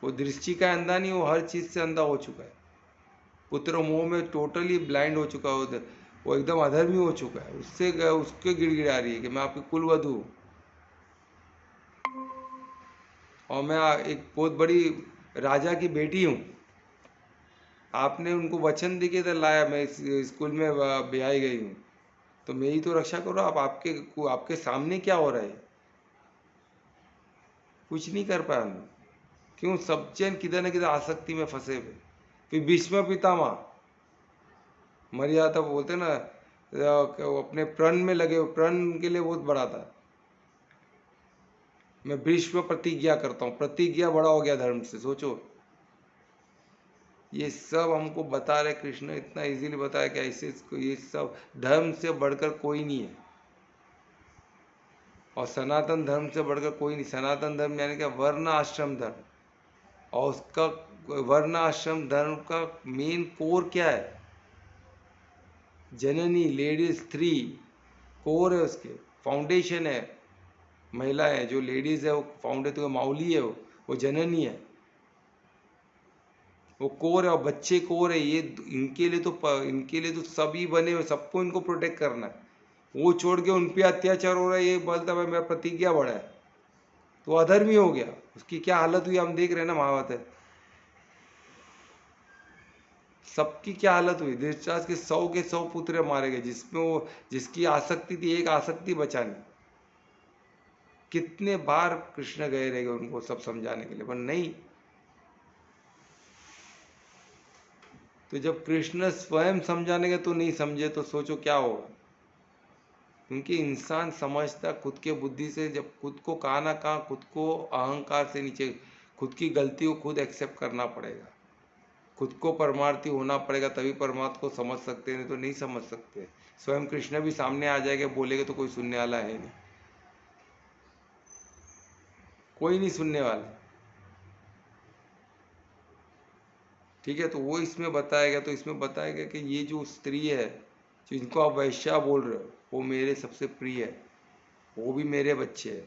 वो दृष्टि का अंधा नहीं, वो हर चीज से अंधा हो चुका है। पुत्र मोह में टोटली ब्लाइंड हो चुका है उधर, वो एकदम अधर्मी हो चुका है। उसके गिड़गिड़ा रही है कि मैं आपकी कुल वधु हूँ और मैं एक बहुत बड़ी राजा की बेटी हूँ। आपने उनको वचन देके तो लाया, मैं इस स्कूल में ब्याई गई हूँ, तो मेरी तो रक्षा करो। आप आपके सामने क्या हो रहा है? कुछ नहीं कर पाया हम। क्यों? सब जन किधर न किधर आसक्ति में फंसे हुए। फिर भीष्म पितामह, मर्यादा बोलते ना, वो अपने प्रण में लगे, प्रण के लिए बहुत बड़ा था। मैं भीष्म प्रतिज्ञा करता हूँ, प्रतिज्ञा बड़ा हो गया धर्म से। सोचो, ये सब हमको बता रहे कृष्ण, इतना इजीली बताया कि ऐसे ये सब धर्म से बढ़कर कोई नहीं है। और सनातन धर्म से बढ़कर कोई नहीं। सनातन धर्म यानी कि वर्ण आश्रम धर्म, और उसका वर्ण आश्रम धर्म का मेन कोर क्या है? जननी, लेडीज, स्त्री कोर है, उसके फाउंडेशन है। महिला है जो लेडीज है वो फाउंडेशन, तो माउली है, वो जननी है, वो कोर है। और बच्चे कोर है। ये इनके लिए तो सभी बने हुए, सबको इनको प्रोटेक्ट करना है। वो छोड़ के उन पे अत्याचार हो रहा है, ये बोलता है मेरा प्रतिज्ञा बड़ा है, तो अधर्मी हो गया। उसकी क्या हालत हुई हम देख रहे हैं ना, महाभारत है। सबकी क्या हालत हुई। धृतराष्ट्र के 100 पुत्र मारे गए, जिसमें वो जिसकी आसक्ति थी, एक आसक्ति बचानी। कितने बार कृष्ण गए रहेंगे उनको सब समझाने के लिए, पर नहीं। तो जब कृष्ण स्वयं समझाने के तो नहीं समझे, तो सोचो क्या होगा। क्योंकि इंसान समझता खुद के बुद्धि से, जब खुद को कहाँ ना कहाँ, खुद को अहंकार से नीचे, खुद की गलती को खुद एक्सेप्ट करना पड़ेगा, खुद को परमार्थी होना पड़ेगा, तभी परमात्मा को समझ सकते हैं, नहीं तो नहीं समझ सकते। स्वयं कृष्ण भी सामने आ जाएगा, बोलेगे तो कोई सुनने वाला है नहीं, कोई नहीं सुनने वाला। ठीक है, तो वो इसमें बताएगा, तो इसमें बताएगा कि ये जो स्त्री है, जिनको आप वैश्या बोल रहे हो, वो मेरे सबसे प्रिय है, वो भी मेरे बच्चे हैं।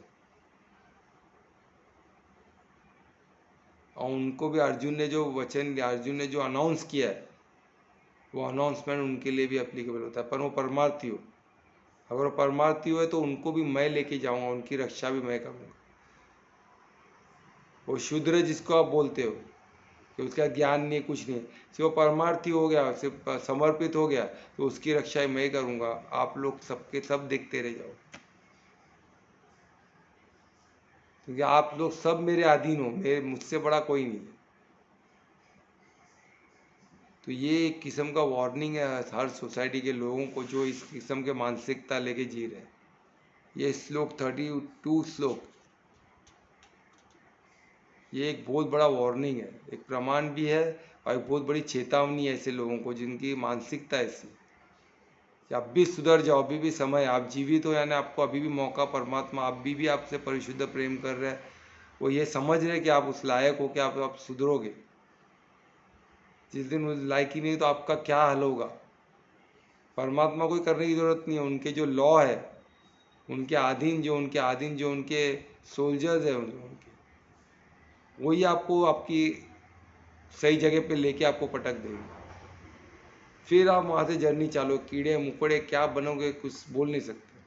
और उनको भी अर्जुन ने जो वचन, अर्जुन ने जो अनाउंस किया है, वो अनाउंसमेंट उनके लिए भी एप्लीकेबल होता है। पर वो परमार्थी हो, अगर वो परमार्थी हो तो उनको भी मैं लेके जाऊंगा, उनकी रक्षा भी मैं करूंगा। वो शूद्र जिसको आप बोलते हो कि उसका ज्ञान नहीं, कुछ नहीं, सिर्फ परमार्थी हो गया, सिर्फ समर्पित हो गया, तो उसकी रक्षा मैं करूंगा। आप लोग सबके सब देखते रह जाओ, क्योंकि आप लोग सब मेरे अधीन हो, मेरे मुझसे बड़ा कोई नहीं है। तो ये एक किस्म का वार्निंग है हर सोसाइटी के लोगों को जो इस किस्म के मानसिकता लेके जी रहे हैं। ये श्लोक 32 श्लोक, ये एक बहुत बड़ा वार्निंग है, एक प्रमाण भी है, और एक बहुत बड़ी चेतावनी है ऐसे लोगों को जिनकी मानसिकता ऐसी। कि आप भी सुधर जाओ, अभी भी समय, आप जीवित हो, यानी आपको अभी भी मौका, परमात्मा अभी भी आपसे परिशुद्ध प्रेम कर रहे हैं। वो ये समझ रहे कि आप उस लायक हो कि आप सुधरोगे। जिस दिन उस लायक ही नहीं तो आपका क्या हाल होगा। परमात्मा को करने की जरूरत नहीं है, उनके जो लॉ है, उनके अधीन जो उनके सोल्जर्स है, उनके वही आपको आपकी सही जगह पे लेके आपको पटक देंगे। फिर आप वहां से जर्नी चालू, कीड़े मुकड़े क्या बनोगे कुछ बोल नहीं सकते।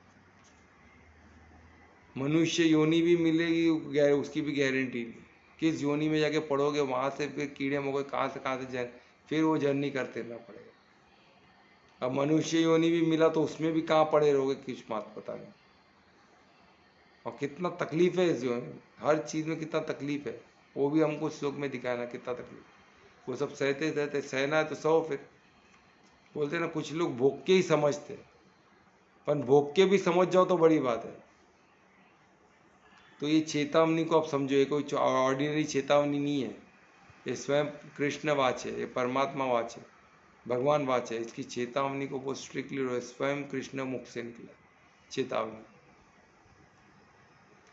मनुष्य योनि भी मिलेगी, उसकी भी गारंटी नहीं। किस योनि में जाके पढ़ोगे, वहां से फिर कीड़े मकोड़े कहाँ से जाए, फिर वो जर्नी करते रहना पड़ेगा। अब मनुष्य योनि भी मिला तो उसमें भी कहाँ पड़े रहोगे, कुछ बात पता नहीं। और कितना तकलीफ है इस जीवन में, हर चीज में कितना तकलीफ है, वो भी हमको श्लोक में दिखाना कितना तकलीफ। वो सब सहते सहते, सहना है तो सहो। फिर बोलते ना कुछ लोग भोग के ही समझते, पर भोग के भी समझ जाओ तो बड़ी बात है। तो ये चेतावनी को आप समझो, ये कोई ऑर्डिनरी चेतावनी नहीं है, ये स्वयं कृष्ण वाच है, ये परमात्मा वाच है, भगवान वाच है। इसकी चेतावनी को बहुत स्ट्रिक्टली स्वयं कृष्ण मुख से निकला चेतावनी।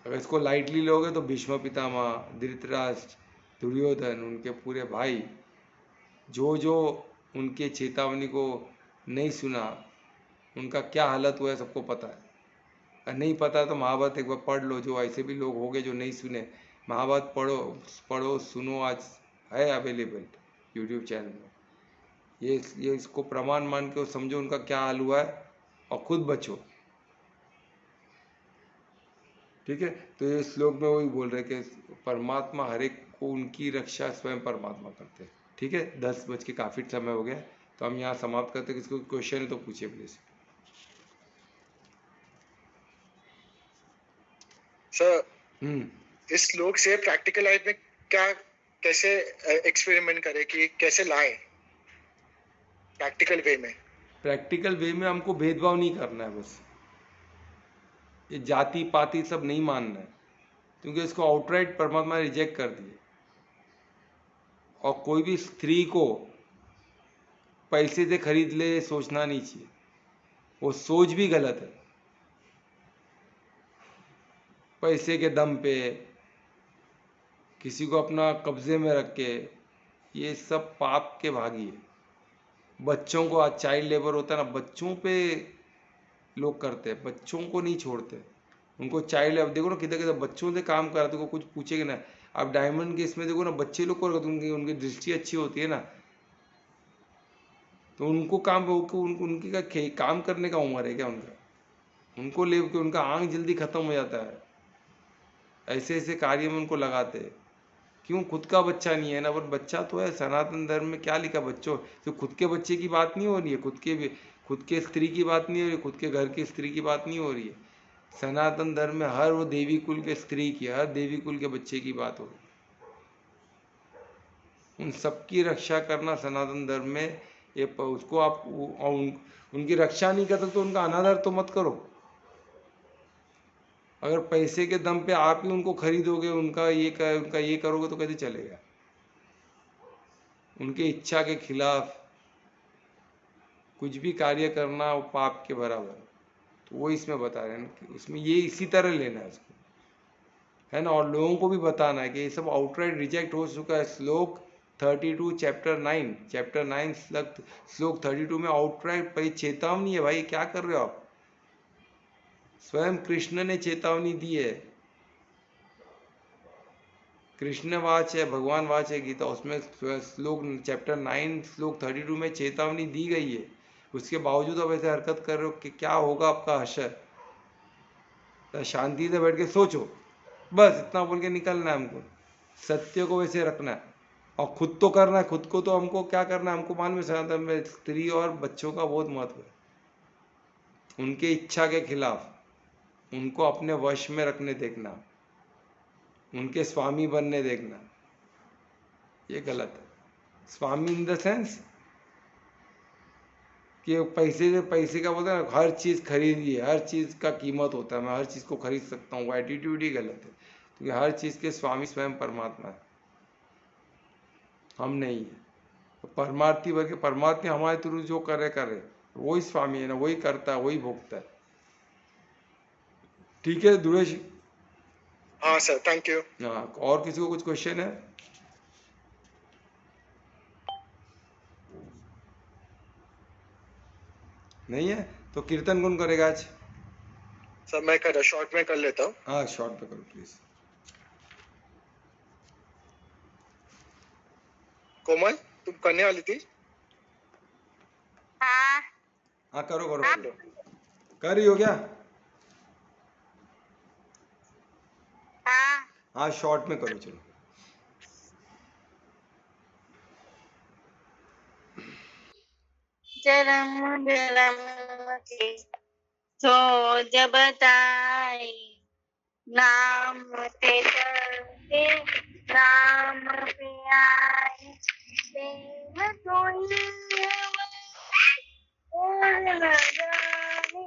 अगर इसको लाइटली लोगे तो भीष्म पितामह, धृतराष्ट्र, दुर्योधन, उनके पूरे भाई, जो उनके चेतावनी को नहीं सुना, उनका क्या हालत हुआ है सबको पता है। अगर नहीं पता तो महाभारत एक बार पढ़ लो, जो ऐसे भी लोग हो गए जो नहीं सुने, महाभारत पढ़ो, पढ़ो सुनो, आज है अवेलेबल यूट्यूब चैनल में। ये इसको प्रमाण मान के समझो उनका क्या हाल हुआ है, और खुद बचो। ठीक है, तो ये श्लोक में वही बोल रहे कि परमात्मा हर एक को उनकी रक्षा स्वयं परमात्मा करते हैं। ठीक है, 10 बज के काफ़ी समय हो गया, तो हम यहाँ समाप्त करते हैं। किसी को क्वेश्चन है तो पूछिए प्लीज। सर, इस श्लोक से प्रैक्टिकल लाइफ में क्या, कैसे एक्सपेरिमेंट करें कि कैसे लाएं प्रैक्टिकल वे में? प्रैक्टिकल वे में हमको भेदभाव नहीं करना है, बस ये जाति पाति सब नहीं मानना है, क्योंकि इसको आउटराइट परमात्मा ने रिजेक्ट कर दिए। और कोई भी स्त्री को पैसे से खरीद ले सोचना नहीं चाहिए, वो सोच भी गलत है। पैसे के दम पे किसी को अपना कब्जे में रख के, ये सब पाप के भागी है। बच्चों को आज चाइल्ड लेबर होता है ना, बच्चों पे लोग करते हैं, बच्चों को नहीं छोड़ते उनको। चाइल्ड अब देखो ना, किधर किधर बच्चों से काम कराते, को कुछ पूछेगा ना। अब डायमंड के इसमें देखो ना, बच्चे लोग को उनकी उनकी दृष्टि अच्छी होती है ना, तो उनको काम उनकी का काम करने का उम्र है क्या उनका? उनको ले के उनका आंख जल्दी खत्म हो जाता है, ऐसे ऐसे कार्य में उनको लगाते हैं। क्यों? खुद का बच्चा नहीं है ना, पर बच्चा तो है। सनातन धर्म में क्या लिखा बच्चों, तो खुद के बच्चे की बात नहीं हो रही है, खुद के स्त्री की बात नहीं हो रही है, खुद के घर की स्त्री की बात नहीं हो रही है। सनातन धर्म में हर वो देवी कुल के स्त्री की, हर देवी कुल के बच्चे की बात हो रही है। उन सबकी रक्षा करना सनातन धर्म में, ये उसको आप उनकी रक्षा नहीं करते तो उनका अनादर तो मत करो। अगर पैसे के दम पे आप ही उनको खरीदोगे, उनका ये करोगे तो कैसे चलेगा? उनके इच्छा के खिलाफ कुछ भी कार्य करना वो पाप के बराबर है। तो वो इसमें बता रहे हैं कि उसमें ये इसी तरह लेना है उसको, है ना। और लोगों को भी बताना है कि ये सब आउटराइट रिजेक्ट हो चुका है। श्लोक 32 चैप्टर 9 श्लोक 32 में आउटराइट पहले चेतावनी है, भाई क्या कर रहे हो आप? स्वयं कृष्ण ने चेतावनी दी है। कृष्ण वाच है, भगवान वाच है गीता, उसमें श्लोक चैप्टर 9 श्लोक 32 में चेतावनी दी गई है। उसके बावजूद आप ऐसे हरकत कर रहे हो कि क्या होगा आपका हशर। तो शांति से बैठ के सोचो, बस इतना बोल के निकलना है हमको। सत्य को वैसे रखना है और खुद तो करना है। खुद को तो हमको क्या करना है, हमको मालूम है सनातन में स्त्री और बच्चों का बहुत महत्व है। उनके इच्छा के खिलाफ उनको अपने वश में रखने देखना, उनके स्वामी बनने देखना, ये गलत है। स्वामी इन द सेंस कि पैसे का बोलते हैं ना, हर चीज़ खरीदिए, हर चीज़ का कीमत होता है, मैं हर चीज़ को खरीद सकता हूँ, वो एटीट्यूड ही गलत है। क्योंकि हर चीज़ के स्वामी स्वयं परमात्मा है, हम नहीं है। तो परमार्थी वर्ग परमात्मा हमारे थ्रू जो करे वही स्वामी है ना, वही करता है, वही भोगता है। ठीक है दुरेश? हाँ सर, थैंक यू। हाँ, और किसी को कुछ क्वेश्चन है? नहीं है तो कीर्तन कौन करेगा आज? सर मैं कर शॉर्ट में कर लेता हूँ। हाँ, शॉर्ट पे करो प्लीज। कोमल, तुम करने वाली थी? हाँ हाँ करो करो हाँ करो। कर रही हो क्या? हाँ। हाँ शॉर्ट में करो चलो। जन्म जन्म के तो जब ताई नाम पे चलते नाम पे आई प्रेम कोई और न जाने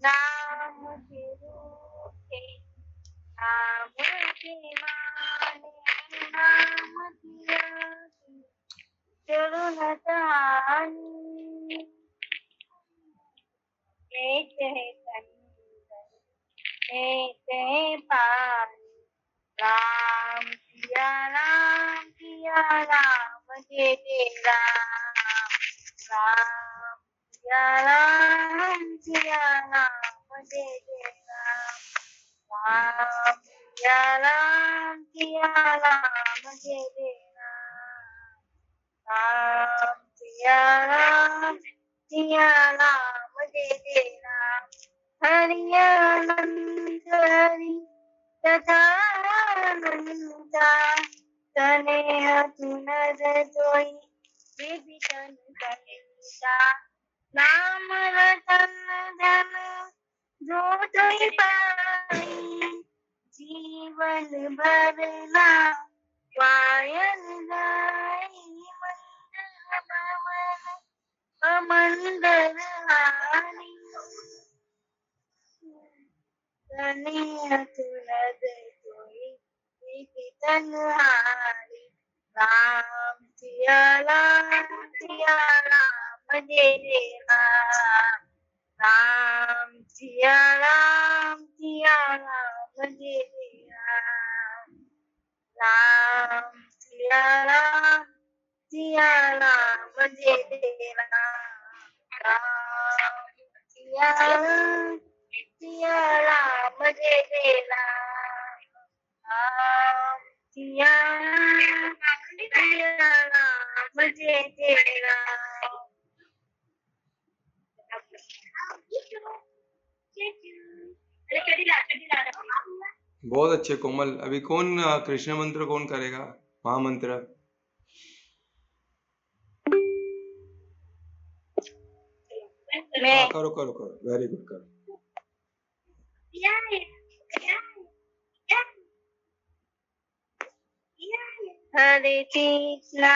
नाम के रूठे नाम के माने नाम दिया चलो न कहानी एक है कंदर एक है पानी राम किया राम जय जय राम राम किया राम जय जय राम राम किया राम जय जय राम राम किया राम जय जय राम हरि अनंत हरि सदानंदा तने तुनर जोई विभिन्न कलिता नाम रतन धन जो तोई पाई जीवन भरना पायल गाई मंगल भवन अमंगल हारी तने तुनर जोई तनहारी राम जय राम जय जय राम राम जय राम राम सिया राम जय जय राम सिया राम जय जय राम सिया राम जय जय राम। बहुत अच्छे कोमल। अभी कौन कृष्ण मंत्र कौन करेगा, महामंत्र? मैं हाँ करो करो करो, वेरी गुड करो। हरे कृष्णा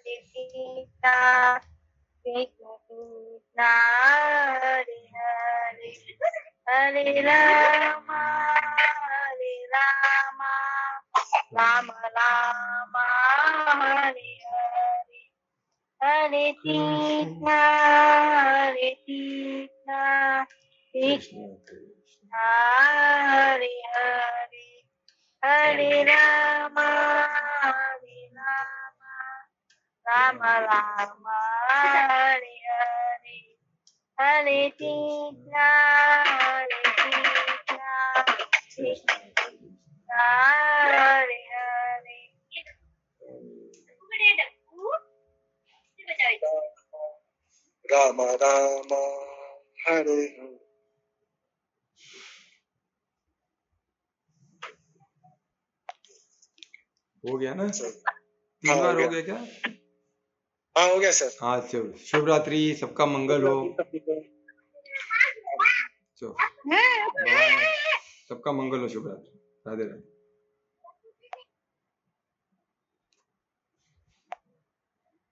कृष्ण कृष्ण हरे हरे हरे राम राम राम हरे हरे हरे कृष्ण कृष्ण कृष्ण हरे हरे हरे राम राम राम हरे हरे हरे कृष्ण कृष्ण हरे हरे। राम राम हरे हरे। हो गया ना? सर, 3 हाँ, हो बार हो गया। गया क्या? हाँ हो गया सर। हाँ चलो, शुभ रात्रि, सबका मंगल हो। चलो बाय, सबका मंगल हो, शुभ रात्रि, राधे राधे।